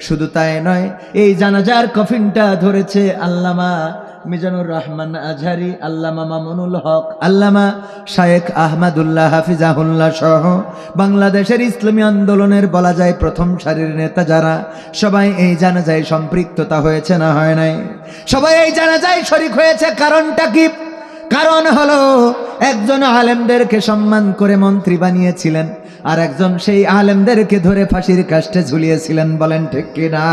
শুধু তাই নয়, এই জানাজার কফিনটা ধরেছে আল্লামা মিজানুর রহমান আজহারি, আল্লামা মামুনুল হক, আল্লামা শায়েখ আহমদুল্লাহ হাফিজাহুল্লাহ সহ বাংলাদেশের ইসলামী আন্দোলনের বলা যায় প্রথম সারির নেতা যারা, সবাই এই জানাজায় সম্পৃক্ততা হয়েছে না হয় নাই? সবাই এই জানাজায় শরীক হয়েছে। কারণটা কি? কারণ হলো একজন আলেমদেরকে সম্মান করে মন্ত্রী বানিয়েছিলেন, আর একজন সেই আলেমদেরকে ধরে ফাঁসির কাস্টে ঝুলিয়েছিলেন। বলেন ঠিক কিনা?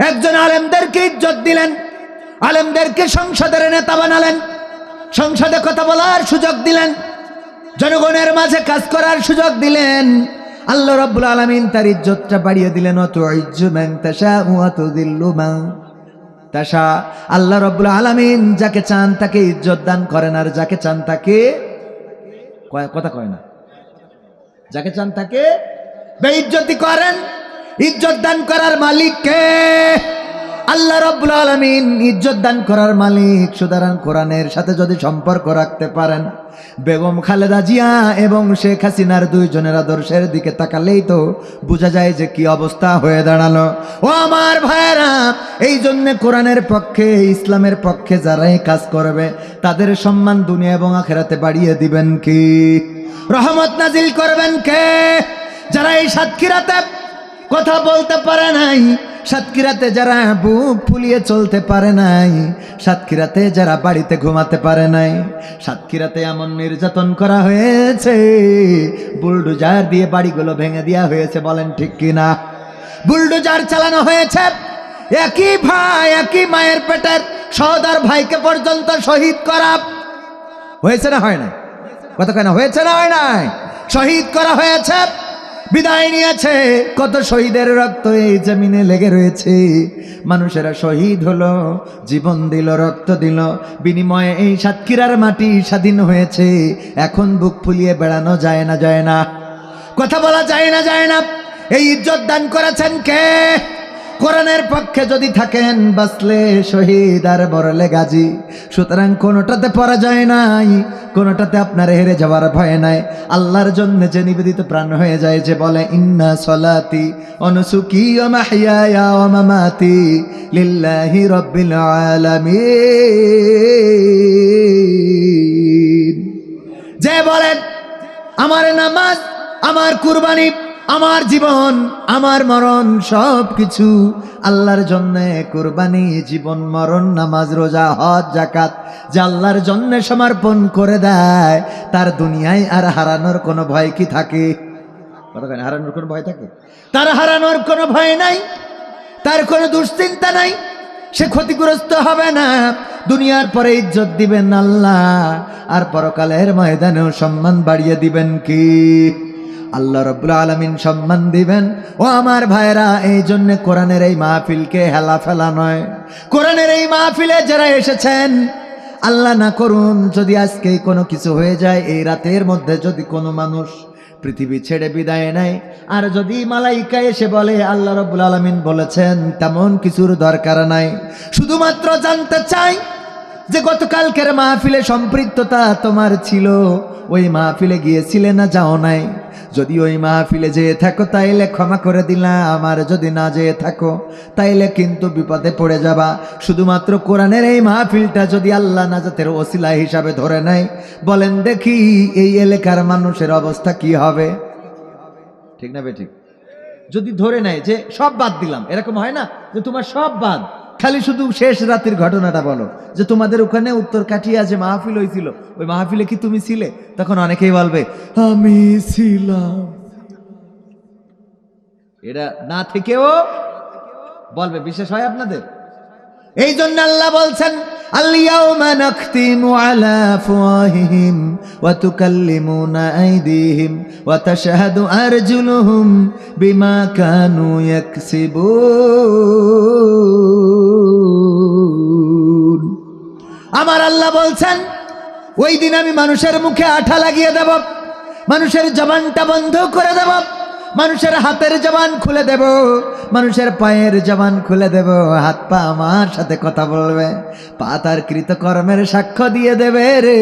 একজন আলেমদেরকে ইজ্জত দিলেন, আলেমদেরকে সংসদের নেতা বানালেন, সংসদে কথা বলার সুযোগ দিলেন, জনগণের মাঝে কাজ করার সুযোগ দিলেন। আল্লাহ রাব্বুল আলামিন তার ইজ্জতটা বাড়িয়ে দিলেন। তুইজ্জু মান তাশা ওয়া তুযিল্লু মান তাশা। আল্লাহ রাব্বুল আলামিন যাকে চান তাকে ইজ্জত দান করেন, আর যাকে চান তাকে কথা কয় না, যাকে চান তাকে বেইজ্জতি করেন। ইজ্জত দান করার মালিক কে? আল্লাহ রাব্বুল আলামিন ইজ্জত দান করার মালিক। সুতরাং কোরআনের সাথে যদি সম্পর্ক রাখতে পারেন, বেগম খালেদা জিয়া এবং শেখ হাসিনার দুইজনের আদর্শের দিকে তাকালেই তো বোঝা যায় যে কি অবস্থা হয়ে দাঁড়ালো। ও আমার ভাইয়েরা, এই জন্য কোরআনের পক্ষে, ইসলামের পক্ষে যারাই কাজ করবে তাদের সম্মান দুনিয়া এবং আখিরাতে বাড়িয়ে দিবেন কি? রহমত নাজিল করবেন কে? যারা এই সাতক্ষীরাতে কথা বলতে পারে নাই, সাতক্ষীরাতে যারা বুক ফুলিয়ে চলতে পারে নাই, সাতক্ষীরাতে যারা বাড়িতে ঘুমাতে পারে নাই, সাতক্ষীরাতে এমন নির্যাতন করা হয়েছে, বুলডোজার দিয়ে বাড়িগুলো ভেঙে দেওয়া হয়েছে। বলেন ঠিক কিনা? বুলডোজার চালানো হয়েছে। একই ভাই, একই মায়ের পেটের সহোদর ভাইকে পর্যন্ত শহীদ করা হয়েছে না হয় নাই? কথা কেন? হয়েছে না হয় নাই? শহীদ করা হয়েছে, বিদায় নিয়েছে। কত শহীদের রক্ত এই জমিনে লেগে রয়েছে। মানুষেরা শহীদ হলো, জীবন দিল, রক্ত দিল, বিনিময়ে এই সাতক্ষীরার মাটি স্বাধীন হয়েছে। এখন বুক ফুলিয়ে বেড়ানো যায় না, যায় না, কথা বলা যায় না, যায় না। এই ইজ্জত দান করেছেন কে? কোরআনের পক্ষে যদি থাকেন, বাঁচলে শহীদ আর মরলে গাজী। সুতরাং কোনোটাতে পরাজয় নাই, কোনোটাতে আপনার হেরে যাওয়ার ভয় নাই। আল্লাহর জন্য যে নিবেদিত প্রাণ হয়ে যায়, যে বলে ইন্না সলাতি ওয়া নুসুকি ওয়া মাহইয়ায়া ওয়া মামাতি লিল্লাহি রাব্বিল আলামিন, যে বলেন আমার নামাজ, আমার কুরবানি, আমার জীবন, আমার মরণ সব কিছু আল্লাহর জন্য। কুরবানি, জীবন, মরণ, নামাজ, রোজা, হজ, যাকাত যে আল্লাহর জন্য সমর্পণ করে দেয়, তার দুনিয়ায় আর হারানোর কোনো ভয় কি থাকে? হারানোর কোনো ভয় থাকে? তার হারানোর কোনো ভয় নাই, তার কোনো দুশ্চিন্তা নাই, সে ক্ষতিগ্রস্ত হবে না। দুনিয়ার পরে ইজ্জত দিবেন আল্লাহ, আর পরকালের ময়দানেও সম্মান বাড়িয়ে দিবেন কি? আল্লাহ রাব্বুল আলামিন সম্মান দিবেন। ও আমার ভাইরা, এই জন্য কোরআনের এই মাহফিলকে হেলা ফেলা নয়। কোরআনের এই মাহফিলে যারা এসেছেন, আল্লাহ না করুন যদি আজকে কোনো কিছু হয়ে যায়, এই রাতের মধ্যে যদি কোনো মানুষ পৃথিবী ছেড়ে বিদায় নেয়, আর যদি মালাইকা এসে বলে আল্লাহ রাব্বুল আলামিন বলেছেন, তেমন কিছুর দরকার নাই। শুধুমাত্র জানতে চাই যে গতকালকের মাহফিলে সম্পৃক্ততা তোমার ছিল, ওই মাহফিলে গিয়েছিলে না যাও নাই? যদি ওই মাহফিলে যেয়ে থাকো তাইলে ক্ষমা করে দিলাম, আর যদি না যেয়ে থাকো তাইলে কিন্তু বিপদে পড়ে যাবা। শুধুমাত্র কোরআনের এই মাহফিলটা যদি আল্লাহ নাজাতের ওসিলা হিসাবে ধরে নেয়, বলেন দেখি এই এলাকার মানুষের অবস্থা কি হবে? ঠিক না বে ঠিক? যদি ধরে নেয় যে সব বাদ দিলাম, এরকম হয় না যে তোমার সব বাদ, খালি শুধু শেষ রাতের ঘটনাটা বলো, যে তোমাদের ওখানে উত্তর কাটিয়া যে মাহফিল হয়েছিল, ওই মাহফিলে কি তুমি ছিলে? তখন অনেকেই বলবে আমি ছিলাম। এটা না থেকেও বলবে, বিশ্বাস হয় আপনাদের? এই জন্য আল্লাহ বলছেন আল-ইয়াউমা নাখতিমু আলা আফওয়াহিহিম ওয়া তুকাল্লিমুনা আইদিহিম ওয়া তাশহাদু আরজুলুহুম বিমা কানু ইয়াকসিবুন। আমার আল্লাহ বলছেন ওই দিন আমি মানুষের মুখে আঠা লাগিয়ে দেব, মানুষের জবানটা বন্ধ করে দেব, মানুষের হাতের জবান খুলে দেব, মানুষের পায়ের জবান খুলে দেব, হাত পা আমার সাথে কথা বলবে, পা তার কৃতকর্মের সাক্ষ্য দিয়ে দেবে রে।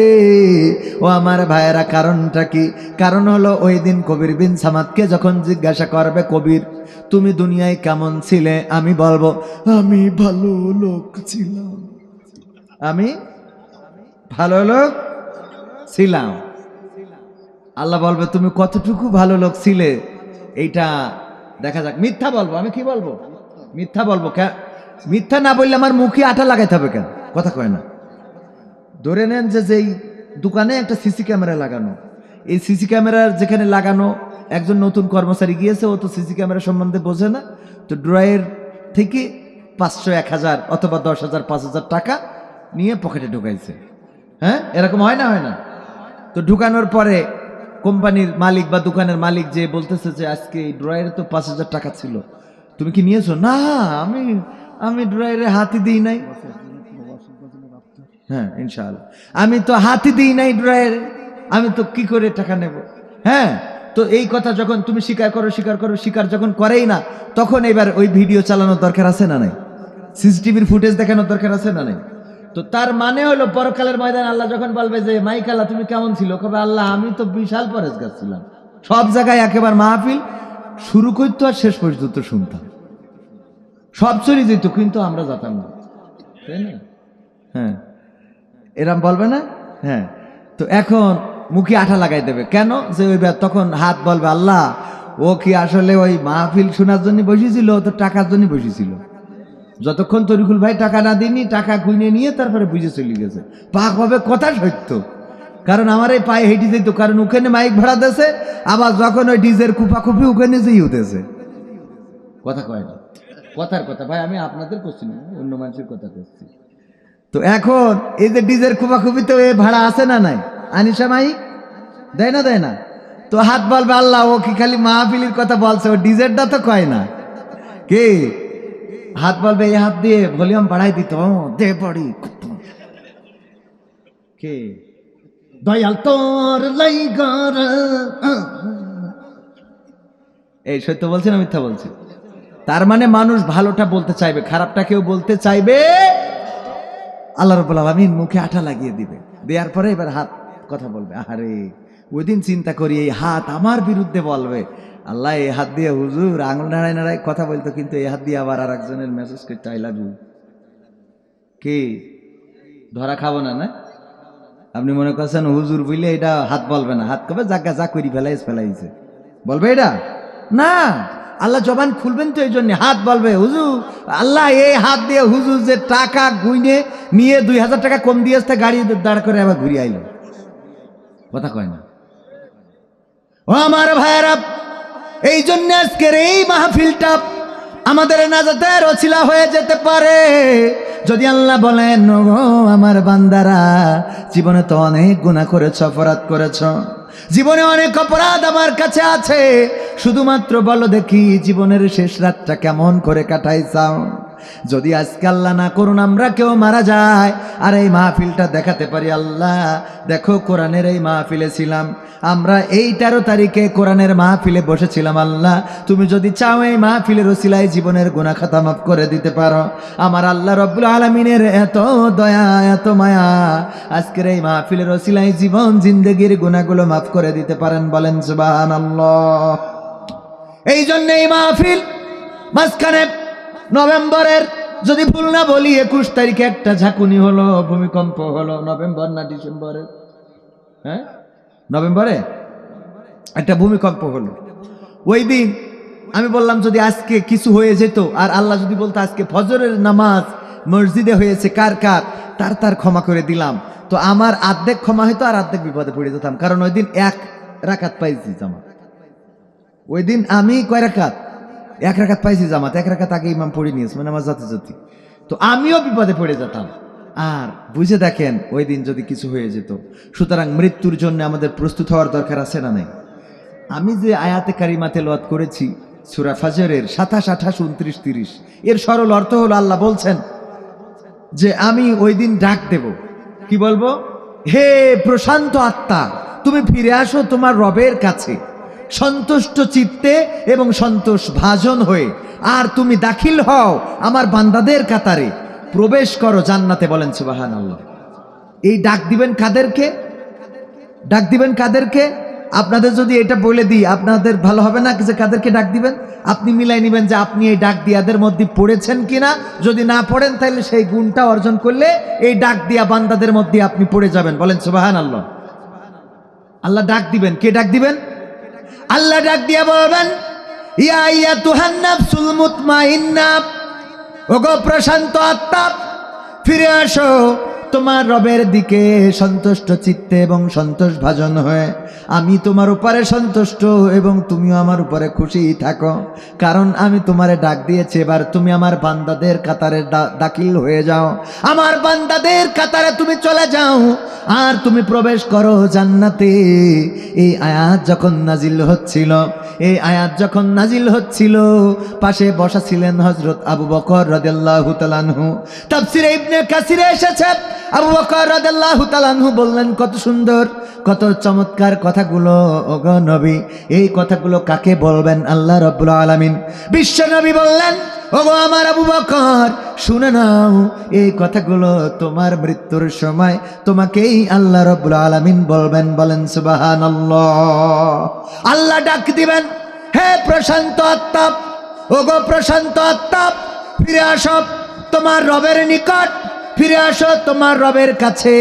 ও আমার ভাইয়েরা, কারণটা কি? কারণ হলো ওই দিন কবির বিন সামাদকে যখন জিজ্ঞাসা করবে, কবির তুমি দুনিয়ায় কেমন ছিলে? আমি বলবো আমি ভালো লোক ছিলাম। আমি ভালো লোক ছিলাম। আল্লাহ বলবে তুমি কতটুকু ভালো লোক ছিলে এইটা দেখা যাক। মিথ্যা বলবো, আমি কি বলবো? মিথ্যা বলবো। মিথ্যা না বললে আমার মুখে আঠা লাগাইতে হবে কেন? কথা কয় না। ধরে নেন যে যেই দোকানে একটা সিসি ক্যামেরা লাগানো, এই সিসি ক্যামেরার যেখানে লাগানো একজন নতুন কর্মচারী গিয়েছে, ও তো সিসি ক্যামেরা সম্বন্ধে বোঝে না, তো ড্রয়ের থেকে 500, 1000 অথবা 10,000, 5,000 টাকা নিয়ে পকেটে ঢুকাইছে। হ্যাঁ, এরকম হয় না? হয় না? তো ঢুকানোর পরে কোম্পানির মালিক বা দোকানের মালিক যে বলতেছে যে আজকে এই ড্রয়ারে তো 5,000 টাকা ছিল, তুমি কি নিয়েছো? না, আমি ড্রয়ারে হাতই দিই নাই। হ্যাঁ, ইনশাআল্লাহ আমি তো হাতই দিই নাই ড্রয়ারে, আমি তো কি করে টাকা নেব? হ্যাঁ, তো এই কথা যখন তুমি স্বীকার করো, স্বীকার যখন করেই না, তখন এবার ওই ভিডিও চালানোর দরকার আছে না নাই? সিসিটিভির ফুটেজ দেখানোর দরকার আছে না নাই? তো তার মানে হলো পরকালের ময়দান আল্লাহ যখন বলবে যে মাইকালা তুমি কেমন ছিল, কবে আল্লাহ আমি তো বিশাল পরেজগার ছিলাম, সব জায়গায় একেবারে মাহফিল শুরু করতো আর শেষ পর্যন্ত শুনতাম, সব চলে যেত কিন্তু আমরা যেতাম না, তাই না? হ্যাঁ, এরম বলবে না? হ্যাঁ, তো এখন মুখে আঠা লাগাই দেবে কেন? যে ওই তখন হাত বলবে আল্লাহ ও কি আসলে ওই মাহফিল শোনার জন্য বসেছিল? ও তো টাকার জন্য বসেছিল। যতক্ষণ তরিকুল ভাই টাকা না দিনি, টাকা কুইনে নিয়ে তারপরে বুঝে চলে গেছে। পাক হবে কথা সত্য, কারণ আমার এই পায়ে হেঁটে যেত, কারণ ওখানে মাইক ভাড়া দিয়েছে, আবার যখন ওই ডিজের কুপাকুপি ওখানে যেই উঠেছে। কথা কয় না, কথার কথা ভাই, আমি আপনাদের করছি না, অন্য মানুষের কথা করছি। তো এখন এই যে ডিজের কুপাকুপি তো এ ভাড়া আছে না নাই? আনিসা মাইক দেয় না? তো হাত বলবে আল্লাহ ও কি খালি মাহফিলির কথা বলছে, ও ডিজেরটা তো কয় না। কে হাত বলবে এই হাত দিয়ে ভলিউম বাড়াই দিত, দে পড়ি কে দয়াল তোর লাইগার। এই সত্য বলছি না মিথ্যা বলছি? তার মানে মানুষ ভালোটা বলতে চাইবে, খারাপটা কেউ বলতে চাইবে। আল্লাহ রাব্বুল আলামিন মুখে আঠা লাগিয়ে দিবে, দেওয়ার পরে এবার হাত কথা বলবে। আরে ওই দিন চিন্তা করি এই হাত আমার বিরুদ্ধে বলবে, আল্লাহ এই হাত দিয়ে হুজুর আঙুল নাড়ায় কথা বলতো, কিন্তু এই হাত দিয়ে আবার আর একজনের মেসেজ করতে আই লাভ ইউ। কি ধরা খাবো না? না আপনি মনে করছেন হুজুর বুঝলে এটা হাত বলবে না? হাত কবে জাগা যা করি ফেলাইছে বলবে এটা না? আল্লাহ জবান খুলবেন তো এই জন্য হাত বলবে হুজুর। আল্লাহ এই হাত দিয়ে হুজুর যে টাকা গুইনে নিয়ে 2,000 টাকা কম দিয়ে আসতে গাড়ি দাঁড় করে আবার ঘুরিয়ে আইল। কথা কয় না? ও আমার ভাইয়েরা, এই জন্য আজকের এই মাহফিলটা আমাদের নাজাতের ওসিলা হয়ে যেতে পারে যদি আল্লাহ বলেন ও আমার বান্দারা, জীবনে তো অনেক গুনাহ করেছো, অপরাধ করেছো, জীবনে অনেক অপরাধ আমার কাছে আছে, শুধুমাত্র বলো দেখি জীবনের শেষ রাতটা কেমন করে কাটাইছাও। যদি আজকে আল্লাহ না করুন আমরা কেউ মারা যায় আর এই মাহফিলটা দেখাতে পারি, আল্লাহ দেখো কোরআনের এই মাহফিলে ছিলাম আমরা, এই 13 তারিখে কোরআনের মাহফিলে বসেছিলাম, আল্লাহ তুমি যদি চাও এই মাহফিলের ওসিলায় জীবনের গুনাহ খাতা মাফ করে দিতে পারো। আমার আল্লাহ রব্বুল আলামিনের এত দয়া, এত মায়া, আজকের এই মাহফিলের ওসিলায় জীবন জিন্দেগির গুনাহগুলো মাফ করে দিতে পারেন, বলেন সুবহানাল্লাহ। এই জন্য এই মাহফিল মাঝখানে নভেম্বরের, যদি ভুল না বলি 21 তারিখে একটা ঝাঁকুনি হলো, ভূমিকম্প হলো। নভেম্বর না ডিসেম্বরে? হ্যাঁ, নভেম্বরে একটা ভূমিকম্প হলো। ওই দিন আমি বললাম যদি আজকে কিছু হয়ে যেত, আর আল্লাহ যদি বলতো আজকে ফজরের নামাজ মসজিদে হয়েছে কার কার, তার ক্ষমা করে দিলাম, তো আমার অর্ধেক ক্ষমা হইতো আর অর্ধেক বিপদে পড়ে যেতাম। কারণ ওই দিন 1 রাকাত পাইছি জামাত। ওই দিন আমি কয় রাকাত? 1 রাকাত পাইছি জামাত। 1 রাকাত আগে ইমাম পড়ে নিয়েছে, মানে আমার জাতি, তো আমিও বিপদে পড়ে যেতাম। আর বুঝে দেখেন ওই দিন যদি কিছু হয়ে যেত। সুতরাং মৃত্যুর জন্য আমাদের প্রস্তুত হওয়ার দরকার আছে না নাই? আমি যে আয়াতে কারিমা তেলাওয়াত করেছি সূরা ফাজরের 27, 28, 29, 30, এর সরল অর্থ হলো আল্লাহ বলছেন যে আমি ওই দিন ডাক দেব। কি বলবো? হে প্রশান্ত আত্মা, তুমি ফিরে আসো তোমার রবের কাছে সন্তুষ্ট চিত্তে এবং সন্তোষ ভাজন হয়ে, আর তুমি দাখিল হও আমার বান্দাদের কাতারে, প্রবেশ করো জান্নাতে, বলেন সুবহানাল্লাহ। এই ডাক দিবেন কাদেরকে? ডাক দিবেন কাদেরকে? আপনাদের যদি এটা বলে দিই আপনাদের ভালো হবে না যে কাদেরকে ডাক দিবেন? আপনি মিলাই নেবেন যে আপনি এই ডাক দিয়াদের মধ্যে পড়েছেন কিনা। যদি না পড়েন তাহলে সেই গুণটা অর্জন করলে এই ডাক দিয়া বান্দাদের মধ্যে আপনি পড়ে যাবেন। বলেন সুবহানাল্লাহ। আল্লাহ ডাক দিবেন। কে ডাক দিবেন? আল্লাহ ডাক দিয়া বলবেন, ইয়া আইয়াতুহান নাফসুল মুতমাইন্না, ওগো প্রশান্ত আত্মা, ফিরে আসো তোমার রবের দিকে সন্তুষ্ট চিত্তে এবং সন্তোষ ভাজন হয়ে। আমি তোমার উপরে সন্তুষ্ট এবং তুমিও আমার উপরে খুশি থাকো, কারণ আমি তোমারে ডাক দিয়েছি। এবার তুমি আমার বান্দাদের কাতারে দাখিল হয়ে যাও, আমার বান্দাদের কাতারে তুমি চলে যাও, আর তুমি প্রবেশ করো জান্নাতে। এই আয়াত যখন নাজিল হচ্ছিল, এই আয়াত যখন নাজিল হচ্ছিল, পাশে বসা ছিলেন হযরত আবু বকর রাদিয়াল্লাহু তাআলা আনহু। তাফসীরে ইবনে কাসিরে এসেছে, আবু বকর রাদিয়াল্লাহু তাআলা আনহু বললেন, কত সুন্দর, কত চমৎকার কথাগুলো ওগো নবী। এই কথাগুলো কাকে বলবেন? আল্লাহ রাব্বুল আলামিন। বিশ্ব নবী বললেন, ওগো আমার আবু বকর, শুনে নাও, এই কথাগুলো তোমার মৃত্যুর সময় তোমাকেই আল্লাহ রাব্বুল আলামিন বলবেন। বলেন সুবহানাল্লাহ। আল্লাহ ডাক দিবেন, হে প্রশান্ত আত্মা, ওগো প্রশান্ত আত্মা, ফিরে আসো তোমার রবের নিকট, ফিরে আসো তোমার রবের কাছে।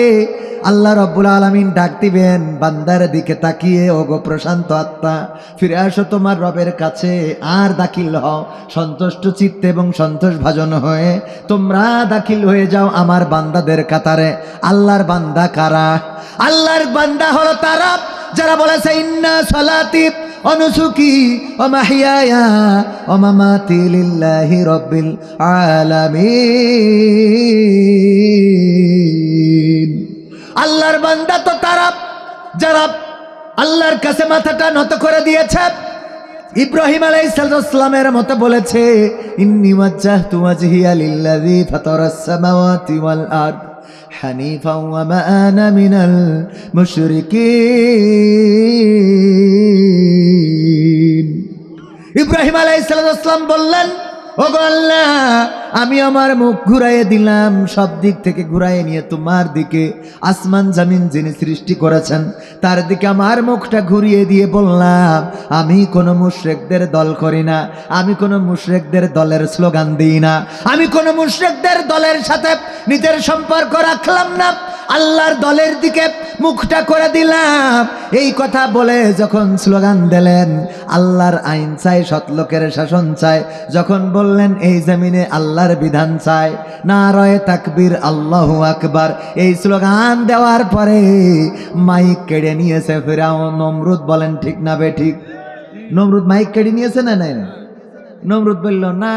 আল্লাহ রাব্বুল আলামিন ডাক দিবেন বান্দার দিকে তাকিয়ে, ওগো প্রশান্ত আত্মা, ফিরে আসো তোমার রবের কাছে, আর দাখিল হও সন্তুষ্ট চিত্তে এবং সন্তোষ ভাজন হয়ে। তোমরা দাখিল হয়ে যাও আমার বান্দাদের কাতারে। আল্লাহর বান্দা কারা? আল্লাহর বান্দা হলো তারা যারা বলেছে, ইন্না সালাতি ওয়া নুসুকি ওয়া মাহইয়ায়া ওয়া মামাতি লিল্লাহি রাব্বিল আলামিন। আল্লাহর বান্দা তো তারা যারা আল্লাহর কাছে মাথাটা নত করে দিয়েছে। ইব্রাহিম আলাইহিস সালামের মতো বলেছে, ইন্নী ওয়াজ্জাহতু ওয়াজহিয়া লিল্লাযী ফাতারাস সামাওয়াতি ওয়াল আরদ হানিফাও ওয়া মা আনা মিনাল মুশরিকিন। ইব্রাহিম আলাইহিস সালাম বললেন, ওগো আল্লাহ, আমি আমার মুখ ঘুরাইয়ে দিলাম, সব দিক থেকে ঘুরাইয়ে নিয়ে তোমার দিকে। আসমান জমিন যিনি সৃষ্টি করেছেন তার দিকে আমার মুখটা ঘুরিয়ে দিয়ে বললাম, আমি কোনো মুশরিকদের দল করি না, আমি কোনো মুশরিকদের দলের স্লোগান দিই না, আমি কোনো মুশরিকদের দলের সাথে নিজের সম্পর্ক রাখলাম না, আল্লাহর দলের দিকে মুখটা করে দিলাম। এই কথা বলে যখন স্লোগান দিলেন, আল্লাহর আইন চাই, সৎলোকের শাসন চাই, যখন বললেন এই জমিনে আল্লাহর বিধান চাই, নারায়ে তাকবীর, আল্লাহু আকবার, এই স্লোগান দেওয়ার পরে মাইক কেড়ে নিয়েছে ফিরাউন, নমরুদ। বলেন ঠিক না বে ঠিক? নমরুদ মাইক কেড়ে নিয়েছে না? নাই, নমরুদ বলল, না,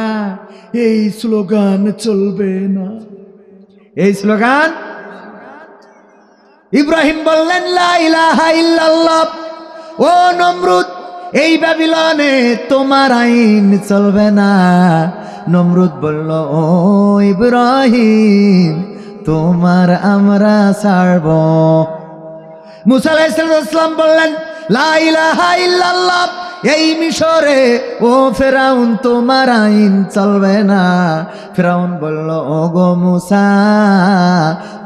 এই স্লোগান চলবে না, এই স্লোগান। ইব্রাহিম বললেন, লা ইলাহা ইল্লাল্লাহ। ও নমরুদ, এই বাবিলনে তোমার আইন চলবে না। নমরুদ বলল, ও ইব্রাহিম, তোমার আমরা ছাড়ব। মুসা আলাইহিস সালাম বললেন, লা ইলাহা ইল্লাল্লাহ। এই মিশরে ও ফেরাউন, তোমার আইন চলবে না। ফেরাউন বলল, ও গো মুসা,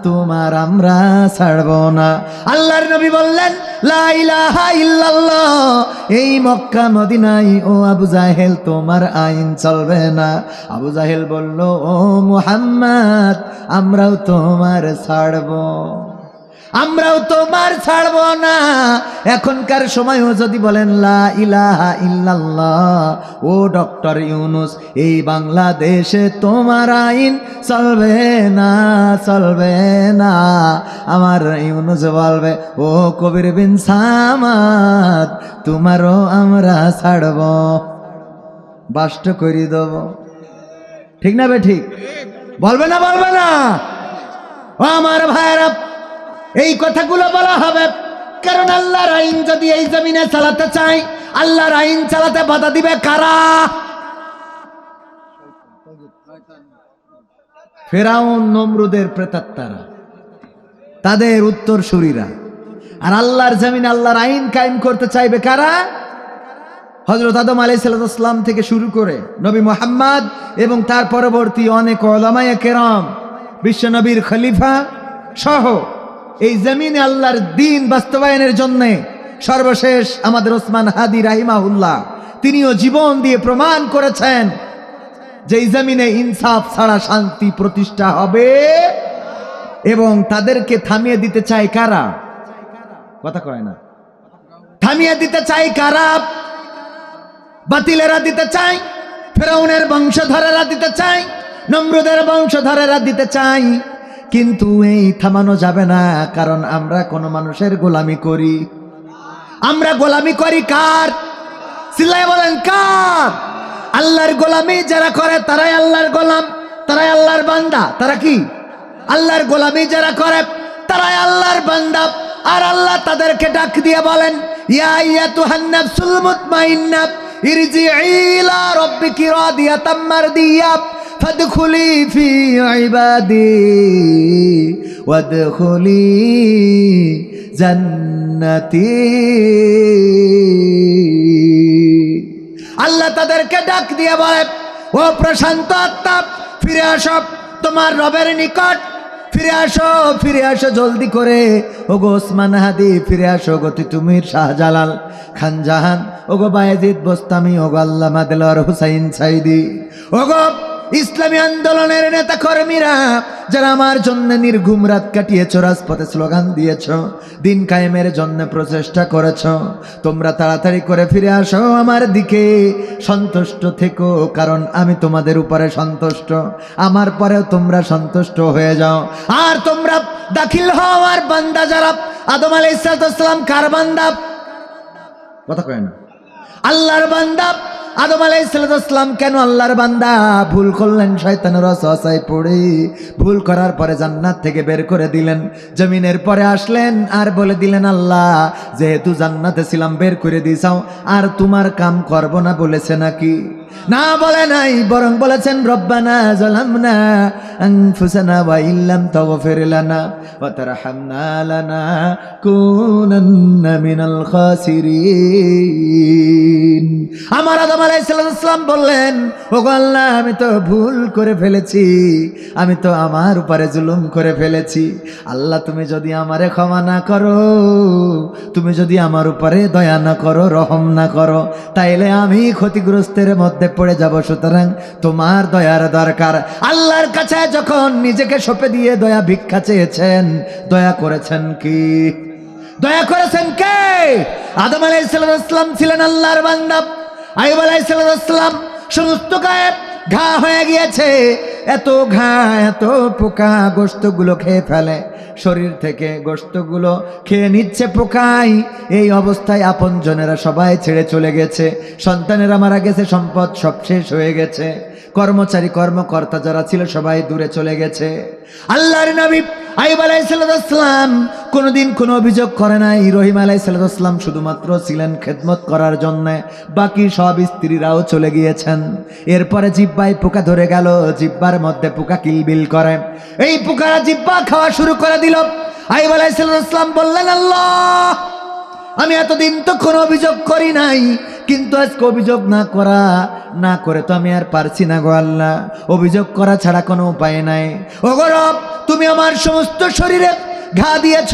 তোমার আমরা ছাড়ব না। আল্লাহর নবী বললেন, লা ইলাহা ইল্লাল্লাহ। এই মক্কা মদিনায় ও আবু জাহেল, তোমার আইন চলবে না। আবু জাহেল বলল, ও মুহাম্মদ, আমরাও তোমার ছাড়ব, আমরাও তোমার ছাড়ব না। এখনকার সময়ও যদি বলেন লা ইলাহা ইল্লাল্লাহ, ও ডক্টর ইউনুস, এই বাংলাদেশে তোমার আইন চলবে না, চলবে না। আমার ইউনুস বলবে, ও কবির বিন সামাদ, তোমারও আমরা ছাড়ব, বাষ্ট করে দেব। ঠিক না বে ঠিক? বলবে না, বলবে না? ও আমার ভাইরা, এই কথাগুলো বলা হবে কারণ আল্লাহর আইন যদি এই জমিনে চালাতে চাই, আল্লাহর আইন চালাতে বাধা দিবে কারা? ফেরাউন, নমরুদের প্রেতাত্মারা, তাদের উত্তরসূরিরা। আর আল্লাহর জমিনে আল্লাহর আইন কায়েম করতে চাইবে কারা? হযরত আদম আলাইহিস সালাম থেকে শুরু করে নবী মুহাম্মদ এবং তার পরবর্তী অনেক উলামায়ে কেরাম, বিশ্ব নবীর খলিফা সহ এই জমিনে আল্লাহর দ্বীন বাস্তবায়নের জন্য সর্বশেষ আমাদের ওসমান হাদি রাহিমাহুল্লাহ তিনিও জীবন দিয়ে প্রমাণ করেছেন যে এই জমিনে ইনসাফ ছাড়া শান্তি প্রতিষ্ঠা হবে, এবং তাদেরকে থামিয়ে দিতে চায় কারা? কথা কয় না। থামিয়ে দিতে চায় কারা? বাতিলেরা দিতে চায়, ফেরাউনের বংশধরেরা দিতে চায়, নমরুদের বংশধরেরা দিতে চায়। কিন্তু এই থামানো যাবে না, কারণ আমরা কোন মানুষের গোলামি করি। আমরা গোলামি করি কার? চিল্লায় বলেন কার? আল্লাহর গোলামি যারা করে তারাই আল্লাহর গোলাম, তারাই আল্লাহর বান্দা। তারা কি? আল্লাহর গোলামি যারা করে তারাই আল্লাহর বান্দা। আর আল্লাহ তাদেরকে ডাক দিয়ে বলেন, ইয়া আইয়াতুহান নাফসুল মুতমাইন্না ইরজিই ইলা রাব্বিকি রাদিয়াতাম মারদিয়া ফাদখুলি ফি ইবাদি ওয়াদখুলি জান্নাতি। আল্লাহ তাদেরকে ডাক দিয়ে বলে, ও প্রশান্ত আত্মা, ফিরে আসো তোমার রবের নিকট, ফিরে আসো, ফিরে আসো জলদি করে। ওগো ওসমান হাদি ফিরে আসো, গো তিতুমির শাহজালাল খান জাহান, ওগো বায়েজিদ বোস্তামি, ওগো আল্লামা দেলোয়ার হুসাইন সাইদি, ওগো ইসলামী আন্দোলনের নেতা কর্মীরা যারা আমার জন্য নির্ঘুম রাত কাটিয়েছ, রাজপথে স্লোগান দিয়েছ, দিন কায়েমের জন্য প্রচেষ্টা করেছ, তোমরা তাড়াতাড়ি করে ফিরে আসো আমার দিকে। সন্তুষ্ট থেকো, কারণ আমি তোমাদের উপরে সন্তুষ্ট, আমার পরেও তোমরা সন্তুষ্ট হয়ে যাও। আর তোমরা দাখিল হও আমার বান্দা যারা। আদম আলাইহিস সালাম কার বান্দা? কথা কয় না। আল্লাহর বান্দা। আদম আলাইহিস সালাম কেন আল্লাহর বান্দা? ভুল করলেন, শয়তানের ওয়াসওয়াসায় পড়ে ভুল করার পরে জান্নাত থেকে বের করে দিলেন, জমিনের পরে আসলেন আর বলে দিলেন, আল্লাহ যেহেতু জান্নাতে ছিলাম বের করে দিয়েছাও, আর তোমার কাম করব না বলেছে নাকি? না, বলে নাই, বরং বলেছেন রব্বানা যালামনা আনফুসানা ওয়া ইল্লাম তাগফির লানা ওয়া তারহামনা লানাকুনান্না মিনাল খাসিরিন। আমার আদম আলাইহিস সালাম বললেন, ওগো আল্লাহ আমি তো ভুল করে ফেলেছি, আমি তো আমার উপরে জুলুম করে ফেলেছি। আল্লাহ তুমি যদি আমারে ক্ষমা না করো, তুমি যদি আমার উপরে দয়া না করো, রহম না করো, তাইলে আমি ক্ষতিগ্রস্তের মধ্যে পড়ে যাব। সুতরাং তোমার দয়ার দরকার। আল্লাহর কাছে যখন নিজেকে সঁপে দিয়ে দয়া ভিক্ষা চেয়েছেন, দয়া করেছেন কি? দয়া করেছেন কে? আদম আলাইহিস সালাম ছিলেন আল্লাহর বান্দা। আইয়ুব আলাইহিস সালাম সমস্ত গায়ে ঘা হয়ে গিয়েছে, এত ঘা, এত পোকা, গোশতগুলো খেয়ে ফেলে, শরীর থেকে গোশতগুলো খেয়ে নিচ্ছে পোকাই। এই অবস্থায় আপনজনেরা সবাই ছেড়ে চলে গেছে, সন্তানেরা মারা গেছে, সম্পদ সব শেষ হয়ে গেছে, কর্মচারী কর্মকর্তা যারা ছিল সবাই দূরে চলে গেছে। আল্লাহর নবী আইয়ুব আলাইহিস সালাম কোনোদিন কোনো অভিযোগ করে নাই। ইব্রাহিম আলাইহিস সালাম শুধুমাত্র ছিলেন খেদমত করার জন্য, বাকি সব স্ত্রীরাও চলে গিয়েছেন। এরপরে জিহ্বায় পোকা ধরে গেল, জিহ্বার মধ্যে পোকা কিলবিল করে, এই পোকারা জিহ্বা খাওয়া শুরু করে দিল। আইয়ুব আলাইহিস সালাম বললেন, আল্লাহ আমি এতদিন তো কোনো অভিযোগ করি নাই, কিন্তু আজকে অভিযোগ না করে তো আমি আর পারছি না গো আল্লাহ, অভিযোগ করা ছাড়া কোনো উপায় নাই। ওগো রব, তুমি আমার সমস্ত শরীরে ঘা দিয়েছ,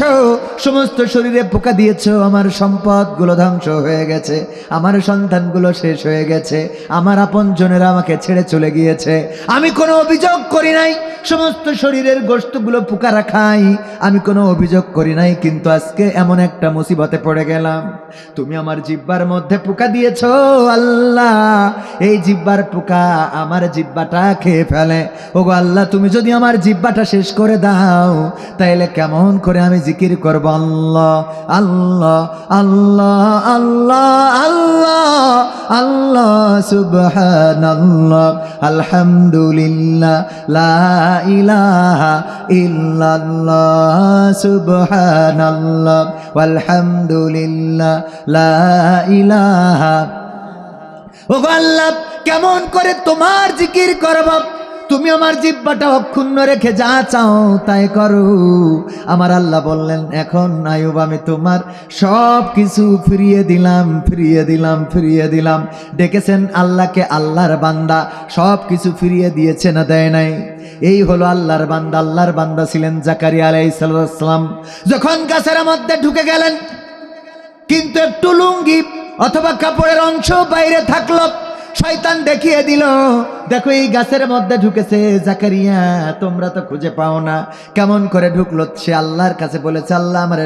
সমস্ত শরীরে পোকা দিয়েছ, আমার সম্পদগুলো ধ্বংস হয়ে গেছে, আমার সন্তানগুলো শেষ হয়ে গেছে, আমার আপনজনেরা আমাকে ছেড়ে চলে গিয়েছে। আমি কোনো অভিযোগ করি নাই, সমস্ত শরীরের গোশতগুলো পোকারা খাই, আমি কোনো অভিযোগ করি নাই, কিন্তু আজকে এমন একটা মুসিবতে পড়ে গেলাম, তুমি আমার জিহ্বার মধ্যে পোকা দিয়েছ। আল্লাহ এই জিহ্বার পোকা আমার জিহ্বাটা খেয়ে ফেলে। ওগো আল্লাহ তুমি যদি আমার জিহ্বাটা শেষ করে দাও, তাইলে কেমন করে আমি জিকির করব? আল্লাহ আল্লাহ আল্লাহ আল্লাহ আল্লাহ আল্লাহ সুবহানাল্লাহ আলহামদুলিল্লাহ লা ইলাহা ইল্লাল্লাহ সুবহানাল্লাহ ওয়ালহামদুলিল্লাহ লা ইলাহা। ওগো আল্লাহ কেমন করে তোমার জিকির করব? তুমি আমার জিহ্বাটা অক্ষুণ্ণ রেখে যা চাও তাই করো। আমার আল্লাহ বললেন, এখন আইয়ুব আমি তোমার সব কিছু ফিরিয়ে দিলাম, ফিরিয়ে দিলাম, ফিরিয়ে দিলাম। ডেকেছেন আল্লাহকে আল্লাহর বান্দা, সব কিছু ফিরিয়ে দিয়েছে না দেয় নাই? এই হলো আল্লাহর বান্দা। আল্লাহর বান্দা ছিলেন জাকারিয়া আলাইহিস সালাম। যখন গাছের মধ্যে ঢুকে গেলেন, কিন্তু একটু লুঙ্গি অথবা কাপড়ের অংশ বাইরে থাকলো, শয়তান দেখিয়ে দিল, দেখো এই গাছের মধ্যে ঢুকেছে জাকারিয়া, তোমরা তো খুঁজে পাও না। কেমন করে ঢুকলো? সে আল্লাহর কাছে বলেছে, আল্লাহ আমার,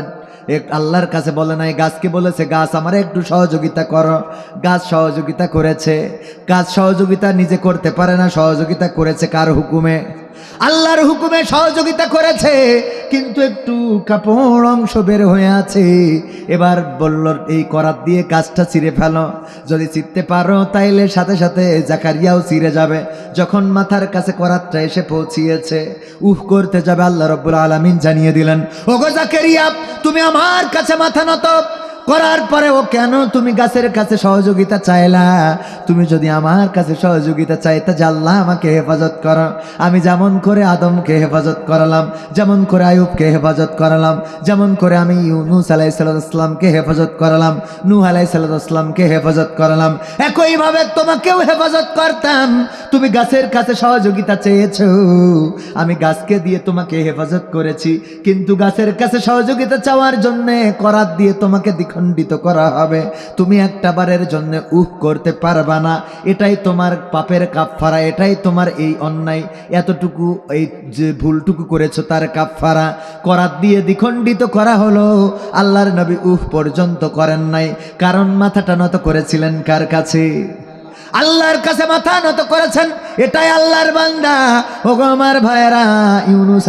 আল্লাহর কাছে বলে নাই, গাছকে বলেছে, গাছ আমার একটু সহযোগিতা করো। গাছ সহযোগিতা করেছে। গাছ সহযোগিতা নিজে করতে পারে না, সহযোগিতা করেছে কার হুকুমে? আল্লাহর হুকুমে সহযোগিতা করেছে। কিন্তু একটু কাপড় অংশ বের হয়ে আছে। এবার বলল, এই করাত দিয়ে গাছটা ছিঁড়ে ফেলো, যদি ছিঁড়তে পারো তাইলে সাথে সাথে জাকারিয়াও ছিঁড়ে যাবে। যখন মাথার কাছে করাতটা এসে পৌঁছিয়েছে, করতে যাবে, আল্লাহ রাব্বুল আলামিন জানিয়ে দিলেন, ওগো জাকারিয়া, তুমি আমার কাছে মাথা নত করার পরে ও কেন তুমি গাছের কাছে সহযোগিতা চাইলা? তুমি যদি আমার কাছে সহযোগিতা চাইতে, যে আল্লাহ আমাকে হেফাজত করো, আমি যেমন করে আদমকে হেফাজত করালাম, যেমন করে আয়ুবকে হেফাজত করালাম, যেমন করে আমি ইউনূস আলাইহিস সালামকে হেফাজত করালাম, নূহ আলাইহিস সালামকে হেফাজত করালাম, একইভাবে তোমাকেও হেফাজত করতাম। তুমি গাছের কাছে সহযোগিতা চেয়েছো, আমি গাছকে দিয়ে তোমাকে হেফাজত করেছি। কিন্তু গাছের কাছে সহযোগিতা চাওয়ার জন্য করাত দিয়ে তোমাকে খণ্ডিত করা হবে। তুমি একটা বারের জন্য করতে পারবা না। এটাই তোমার পাপের কাফফারা, এটাই তোমার এই অন্যায়, এতটুকু এই যে ভুলটুকু করেছো তার কাফফারা। করাত দিয়ে দ্বিখণ্ডিত করা হলো। আল্লাহর নবী পর্যন্ত করেন নাই, কারণ মাথাটা নত করেছিলেন কার কাছে? আল্লাহর কাছে মাথা নত করেছেন। এটাই আল্লাহর বান্দা। ওগো আমার ভাইয়েরা, ইউনূস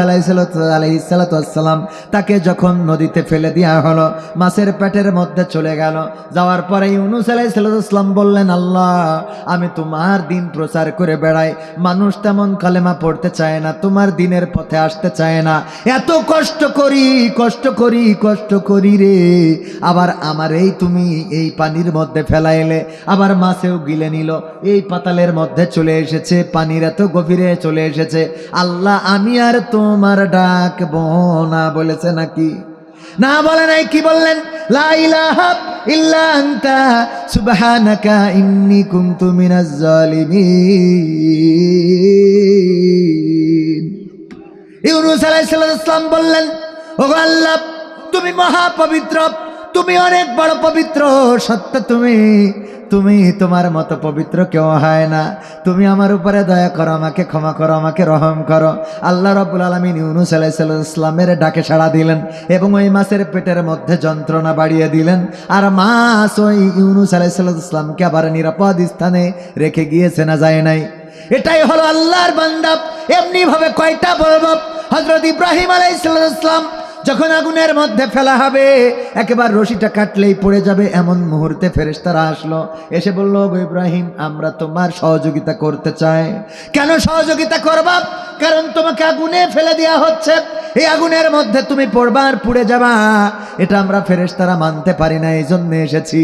আলাইহিস সালাম তাকে যখন নদীতে ফেলে দেওয়া হলো, মাছের পেটের মধ্যে চলে গেল। যাওয়ার পরে ইউনূস আলাইহিস সালাম বললেন, আল্লাহ, আমি তোমার দিন প্রচার করে বেড়াই, মানুষ তেমন কালেমা পড়তে চায় না, তোমার দিনের পথে আসতে চায় না, এত কষ্ট করি রে, আবার আমার এই তুমি এই পানির মধ্যে ফেলাইলে, আবার মাছেও গিলে নিল, এই পাতালের মধ্যে চলে এসেছে, পানির এত গভীরে চলে এসেছে। আল্লাহ, আমি আর তোমার ডাকবো না বলেছে নাকি? না বলে নাই। কি বললেন? লা ইলাহা ইল্লা আনতা সুবহানাকা ইন্নী কুনতু মিনাজ জালিমিন। ইউনূস আলাইহিস সালাম বললেন, ওগো আল্লাহ, তুমি মহাপবিত্র, তুমি অনেক বড় পবিত্র, সত্য তুমি তোমার মতো পবিত্র কেউ হয় না। তুমি আমার উপরে দয়া করো, আমাকে ক্ষমা করো, আমাকে রহম করো। আল্লাহ রাব্বুল আলামিন ইউনূস আলাইহিস সালামের ডাকে সাড়া দিলেন এবং ওই মাছের পেটের মধ্যে যন্ত্রণা বাড়িয়ে দিলেন। আর মাছ ওই ইউনূস আলাইহিস সালামকে আবার নিরাপদ স্থানে রেখে গিয়েছে, না যায় নাই? এটাই হলো আল্লাহর বান্দা। এমনি ভাবে কয়টা বলবো? হযরত ইব্রাহিম আলাইহিস সালাম যখন আগুনের মধ্যে ফেলা হবে, একেবারে রশিটা কাটলেই পড়ে যাবে, এমন মুহূর্তে ফেরেশতারা আসলো, এসে বলল, গো ইব্রাহিম, আমরা তোমার সহযোগিতা করতে চাই। কেন সহযোগিতা করবা? কারণ তোমাকে আগুনে ফেলে দেওয়া হচ্ছে, এই আগুনের মধ্যে তুমি পড়বা আর পুড়ে যাবা। এটা আমরা ফেরেশতারা মানতে পারি না, এই জন্য এসেছি।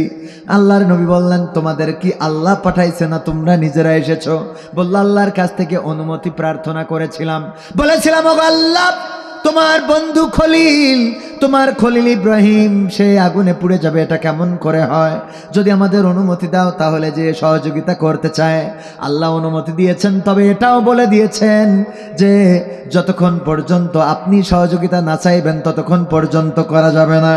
আল্লাহর নবী বললেন, তোমাদের কি আল্লাহ পাঠাইছে না তোমরা নিজেরা এসেছো? বলল, আল্লাহর কাছ থেকে অনুমতি প্রার্থনা করেছিলাম, বলেছিলাম, ওগো আল্লাহ, তোমার বন্ধু খলিল, তোমার খলিল ইব্রাহিম সে আগুনে পুড়ে যাবে, এটা কেমন করে হয়? যদি আমাদের অনুমতি দাও তাহলে যে সহযোগিতা করতে চায়। আল্লাহ অনুমতি দিয়েছেন, তবে এটাও বলে দিয়েছেন যে যতক্ষণ পর্যন্ত আপনি সহযোগিতা না চাইবেন ততক্ষণ পর্যন্ত করা যাবে না।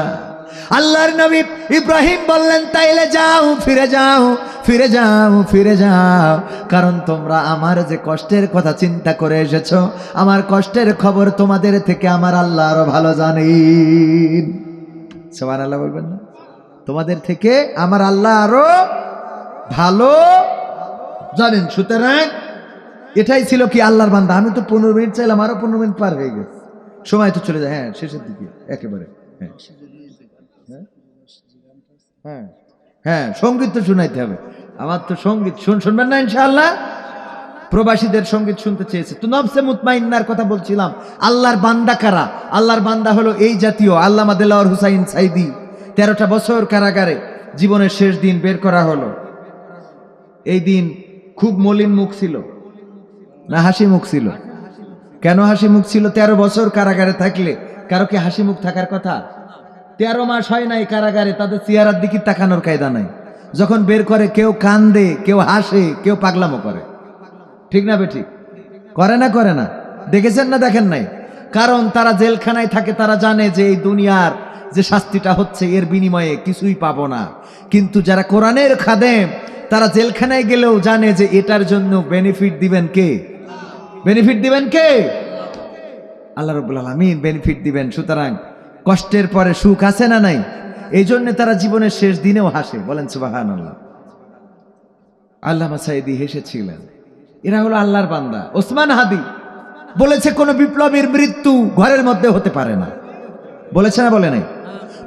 আল্লাহর নবী ইব্রাহিম বললেন, তাইলে যাও, ফিরে যাও, কারণ তোমরা আমার যে কষ্টের কথা চিন্তা করে এসেছো, আমার কষ্টের খবর তোমাদের থেকে আমার আল্লাহ আরো ভালো জানেন। সুবহানাল্লাহ বলবেন না? তোমাদের থেকে আমার আল্লাহ আরো ভালো জানেন। সুতরাং এটাই ছিল কি আল্লাহর বান্দা। আমি তো 15 মিনিট চাইলাম, আরো 15 মিনিট পার হয়ে গেছে, সময় তো চলে যায়। হ্যাঁ, শেষের দিকে একেবারে। হ্যাঁ, সঙ্গীত তো শুনাইতে হবে। আমার তো সঙ্গীত শুনবেন না ইনশাআল্লাহ? প্রবাসীদের সঙ্গীত শুনতে চেয়েছে তো। নফসে মুতমাইন্নার কথা বলছিলাম। আল্লাহর বান্দা কারা? আল্লাহর বান্দা হলো এই জাতীয়। আল্লামা দেলাওয়ার হুসাইন সাইদি 13টা বছর কারাগারে, জীবনের শেষ দিন বের করা হলো। এই দিন খুব মলিন মুখ ছিল না হাসি মুখ ছিল? কেন হাসি মুখ ছিল? 13 বছর কারাগারে থাকলে কারো কি হাসি মুখ থাকার কথা? 13 মাস হয় নাই কারাগারে, তাদের চেহারার দিকে তাকানোর কায়দা নাই। যখন বের করে কেউ কান্দে, কেউ হাসে, কেউ পাগলামো করে। ঠিক না বেঠিক? করে না? দেখেছেন না দেখেন নাই? কারণ তারা জেলখানায় থাকে, তারা জানে যে এই দুনিয়ার যে শাস্তিটা হচ্ছে এর বিনিময়ে কিছুই পাবো না। কিন্তু যারা কোরআনের খাদেম তারা জেলখানায় গেলেও জানে যে এটার জন্য বেনিফিট দিবেন কে? বেনিফিট দিবেন কে? আল্লাহ রাব্বুল আলামিন বেনিফিট দিবেন। সুতরাং কষ্টের পরে সুখ আছে না নাই? এই জন্য তারা জীবনের শেষ দিনেও হাসে। বলেন সুবহানাল্লাহ। আল্লামা সাঈদী হেসেছিলেন। এরা হলো আল্লাহর বান্দা। ওসমান হাদি বলেছে কোন বিপ্লবীর মৃত্যু ঘরের মধ্যে হতে পারে না। বলেছে না বলে নাই?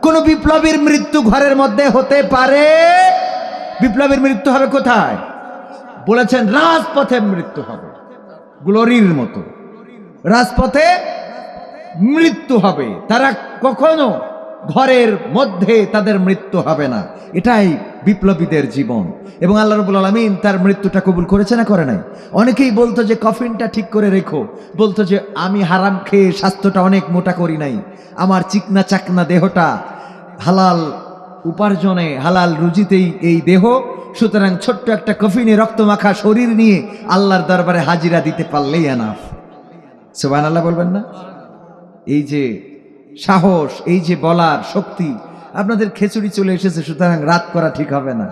কোন বিপ্লবীর মৃত্যু ঘরের মধ্যে হতে পারে। বিপ্লবীর মৃত্যু হবে কোথায়? বলেছেন রাজপথে মৃত্যু হবে, গ্লোরির মতো রাজপথে মৃত্যু হবে। তারা কখনো ঘরের মধ্যে তাদের মৃত্যু হবে না। এটাই বিপ্লবীদের জীবন। এবং আল্লাহ রাব্বুল আলামিন তার মৃত্যুটা কবুল করেছে না করে নাই? অনেকেই বলতো যে কফিনটা ঠিক করে রেখো, বলতো যে আমি হারাম খেয়ে স্বাস্থ্যটা অনেক মোটা করি নাই, আমার চিকনা চাকনা দেহটা হালাল উপার্জনে হালাল রুজিতেই এই দেহ, সুতরাং ছোট্ট একটা কফিনে রক্তমাখা শরীর নিয়ে আল্লাহর দরবারে হাজিরা দিতে পারলেই এনাফ। সুবহানাল্লাহ বলবেন না? এই যে সাহস, এই যে বলার শক্তি, আপনাদের খেচুড়ি চলে এসেছে, সুতরাং রাত করা ঠিক হবে না।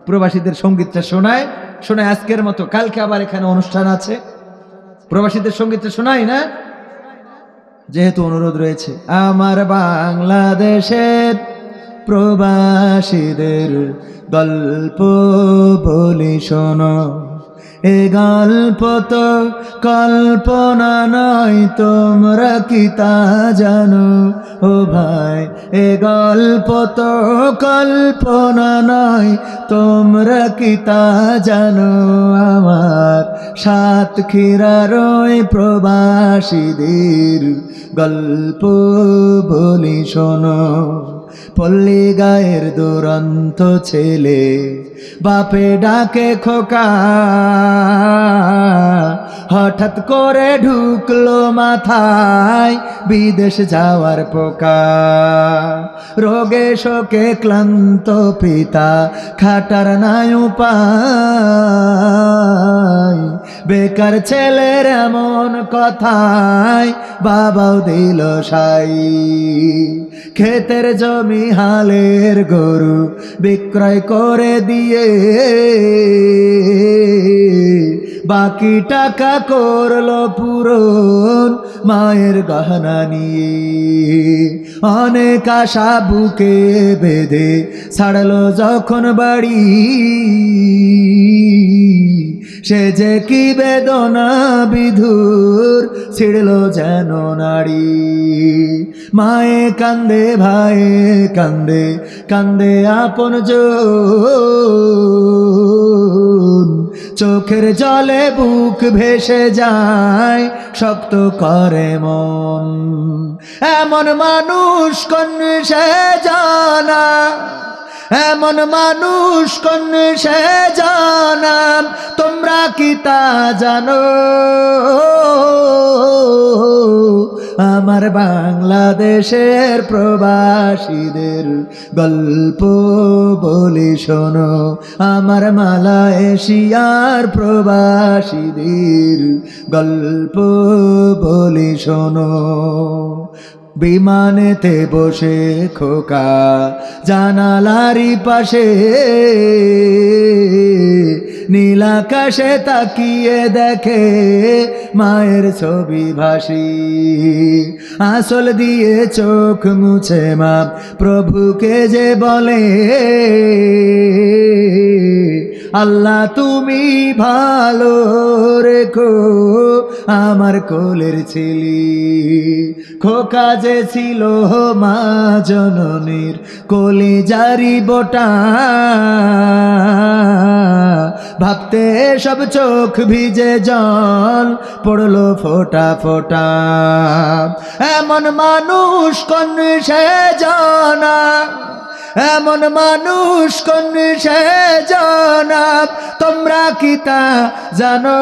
প্রবাসীদের সঙ্গীতটা শোনায় শোনায় আজকের মতো, কালকে আবার এখানে অনুষ্ঠান আছে, প্রবাসীদের সঙ্গীতটা শোনাই না, যেহেতু অনুরোধ রয়েছে। আমার বাংলাদেশের প্রবাসীদের গল্প বলি শোনো, এ গল্প তো কল্পনা নয়, তোমরা কি তা জানো? ও ভাই, এ গল্প তো কল্পনা নয়, তোমরা কি তা জানো? আমার সাতক্ষীরার ওই প্রবাসীদের গল্প বলি শোনো। পল্লী গায়ের দুরন্ত ছেলে বাপে ডাকে খোকা, হঠাৎ করে ঢুকলো মাথায় বিদেশ যাওয়ার পোকা। রোগে শোকে ক্লান্ত পিতা খাটার নাই উপায়, বেকার ছেলের এমন কথায় বাবাও দিল সাই। ক্ষেতের জমি হালের গরু বিক্রয় করে দিয়ে বাকি টাকা করলো পূরণ মায়ের গহনা নিয়ে। অনেক আশা বুকে বেঁধে ছাড়লো যখন বাড়ি, সে যে কি বেদনা বিধুর ছিড়ল যেন নাড়ি। মায়ে কান্দে, ভাইয়ে কান্দে, কান্দে আপন জন, চোখের জলে বুক ভেসে যায়, শক্ত করে মন। এমন মানুষ কোন সে জানা, এমন মানুষ কোন সে জানা, তোমরা কি তা জানো? আমার বাংলাদেশের প্রবাসীদের গল্প বলি শোনো, আমার মালয়েশিয়ার প্রবাসীদের গল্প বলি শোনো। বিমানেতে বসে খোকা জানালারি পাশে, নীল আকাশে তাকিয়ে দেখে মায়ের ছবি ভাসি। আঁচল দিয়ে চোখ মুছে মা প্রভুকে যে বলে, আল্লাহ তুমি ভালো রেখো আমার কোলের ছেলে। খোকা যে ছিল মা জননীর কলিজারি বোটা, ভাবতে সব চোখ ভিজে জল পড়লো ফোঁটা ফোঁটা। এমন মানুষ কোন সে জানা, এমন মানুষ কোন সে জানা, তোমরা কি তা জানো?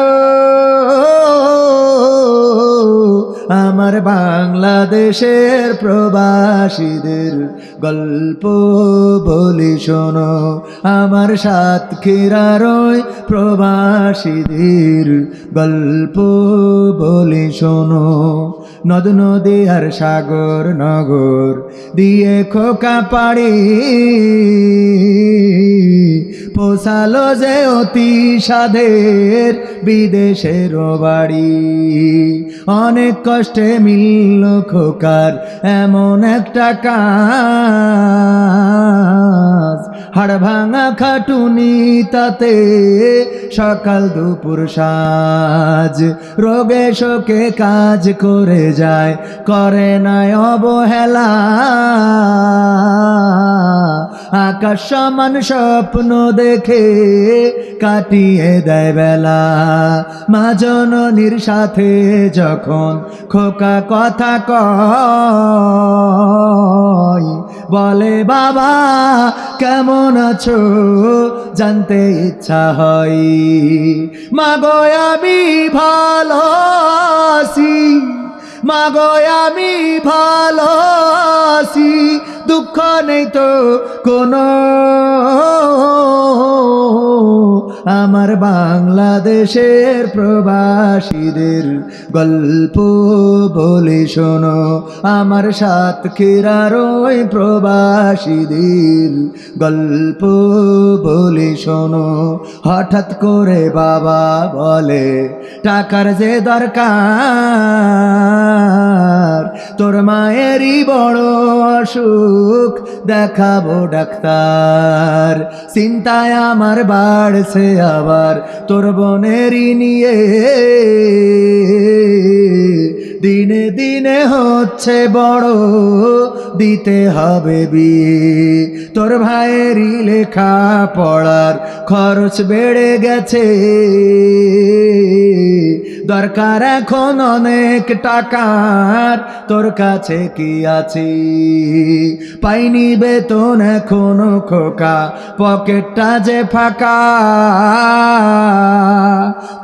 আমার বাংলাদেশের প্রবাসীদের গল্প বলি শোনো, আমার সাতক্ষীরার ওই প্রবাসীদের গল্প বলি শোনো। নদ নদী আর সাগর নগর দিয়ে খোকা পাড়ি পোষালো যে অতি সাধের বিদেশের বাড়ি। অনেক কষ্টে মিলল খোকার এমন একটা কাজ, হাড় ভাঙা খাটুনি তাতে সকাল দুপুর সাজ। রোগে শোকে কাজ করে যায়, করে নাই অবহেলা। আকাশ সমান স্বপ্ন দেখে কাটিয়ে দেয় বেলা। মা জননীর সাথে যখন খোকা কথা কয়, বলে বাবা কেমন আছো জানতে ইচ্ছা হয়। মাগো আমি ভালো আছি, মাগো আমি ভালো আছি, দুঃখ নেই তো কোনো। আমার বাংলাদেশের প্রবাসীদের গল্প বলে শোনো, আমার সাতক্ষীরার ওই প্রবাসীদের গল্প বলে শোনো। হঠাৎ করে বাবা বলে টাকার যে দরকার, তোর মায়েরই বড় অসুখ দেখাবো ডাক্তার। চিন্তায় আমার বাড়ছে আবার তোর বোনেরই নিয়ে, দিনে দিনে হচ্ছে বড় দিতে হবে বিয়ে। তোর ভাইয়েরই লেখা পড়ার খরচ বেড়ে গেছে, দরকার এখন অনেক টাকার, তোর কাছে কি আছে? পাইনি বেতন এখনো খোকা, পকেটটা যে ফাঁকা।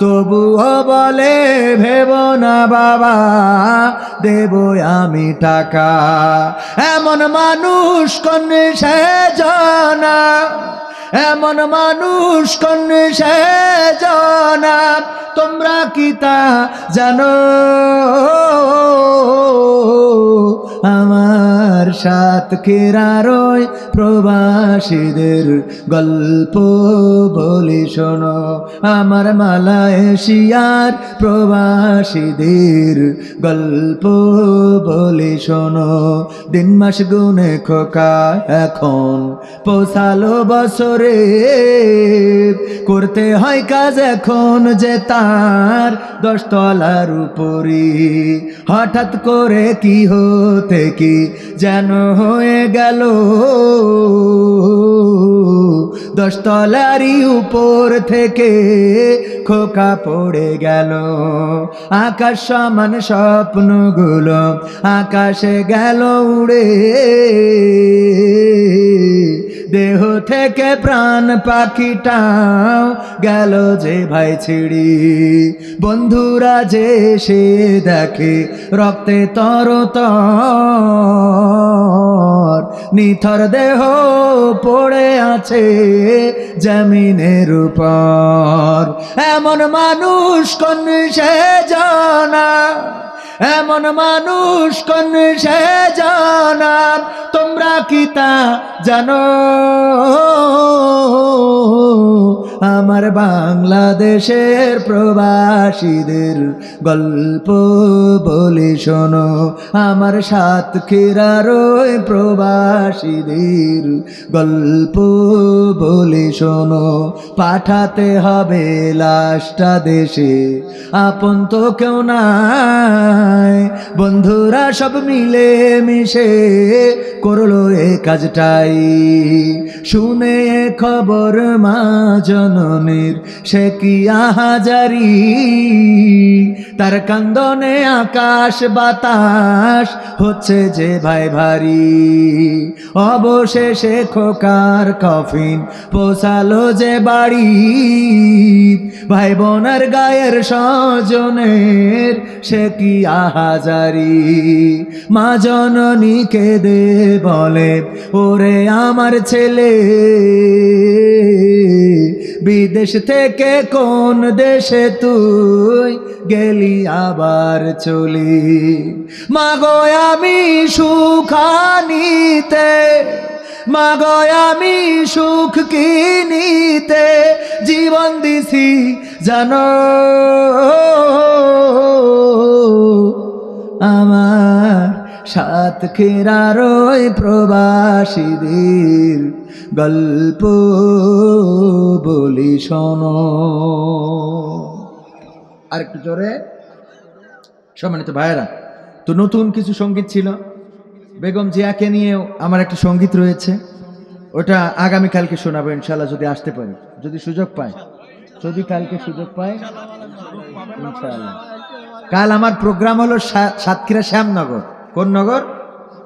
তবুও বলে ভেব না বাবা, দেব আমি টাকা। এমন মানুষ কোন সে জানা, এমন মানুষ কোন সে জানা, তোমরা কি তা জানো? আমার সাতক্ষীরার ওই প্রবাসীদের গল্প বলি শোনো, আমার মালয়েশিয়ার প্রবাসীদের গল্প বলি শোনো। দিন মাস গুনে খোকা এখন পৌঁছালো বছরে, করতে হয় কাজ এখন যে তার 10 তলার উপরে। হঠাৎ করে কি হতে কি যেন হয়ে গেল, 10 তলারই উপর থেকে খোকা পড়ে গেল। আকাশ সমান স্বপ্নগুলো আকাশে গেল উড়ে, দেহ থেকে প্রাণ পাখিটাও গেল যে ভাই ছিড়ি। বন্ধুরা যে সে দেখে রক্তে তরতর, নিথর দেহ পড়ে আছে জমিনের উপর। এমন মানুষ কোন সে জানা, এমন মানুষ কোন সে জানা, তোমরা কি তা জানো? আমার বাংলাদেশের প্রবাসীদের গল্প বলি শোনো, আমার সাতক্ষীরার ওই প্রবাসীদের গল্প বলি শোনো। পাঠাতে হবে লাশটা দেশে, আপন তো কেউ নাই, বন্ধুরা সব মিলে মিশে করলো এ কাজটাই। শুনে খবর মা জননীর সে কি আহাজারি, তার কান্দনে আকাশ বাতাস হচ্ছে যে ভাই ভারী। অবশেষে খোকার কফিন পৌঁছালো যে বাড়ি, ভাই বোনের গায়ের স্বজনের সে কি আহাজারি। মা জননী কেঁদে বলে ওরে আমার ছেলে, বিদেশ থেকে কোন দেশে তুই গেলি আবার চলি। মাগো আমি সুখানিতে, মাগো আমি সুখ কিনিতে জীবন দিছি জানো, আমার সাতক্ষীরার ওই প্রবাসীদের গল্প বলি শোনো। আর একটু জোরে। সম্মানিত ভাইয়েরা, তো নতুন কিছু সঙ্গীত ছিল, বেগম জিয়াকে নিয়েও আমার একটা সঙ্গীত রয়েছে, ওটা আগামীকালকে শোনাবো ইনশাল্লাহ, যদি আসতে পারি, যদি সুযোগ পাই, যদি কালকে সুযোগ পাই ইনশাআল্লাহ। কাল আমার প্রোগ্রাম হলো সাতক্ষীরা শ্যামনগর। কোন নগর?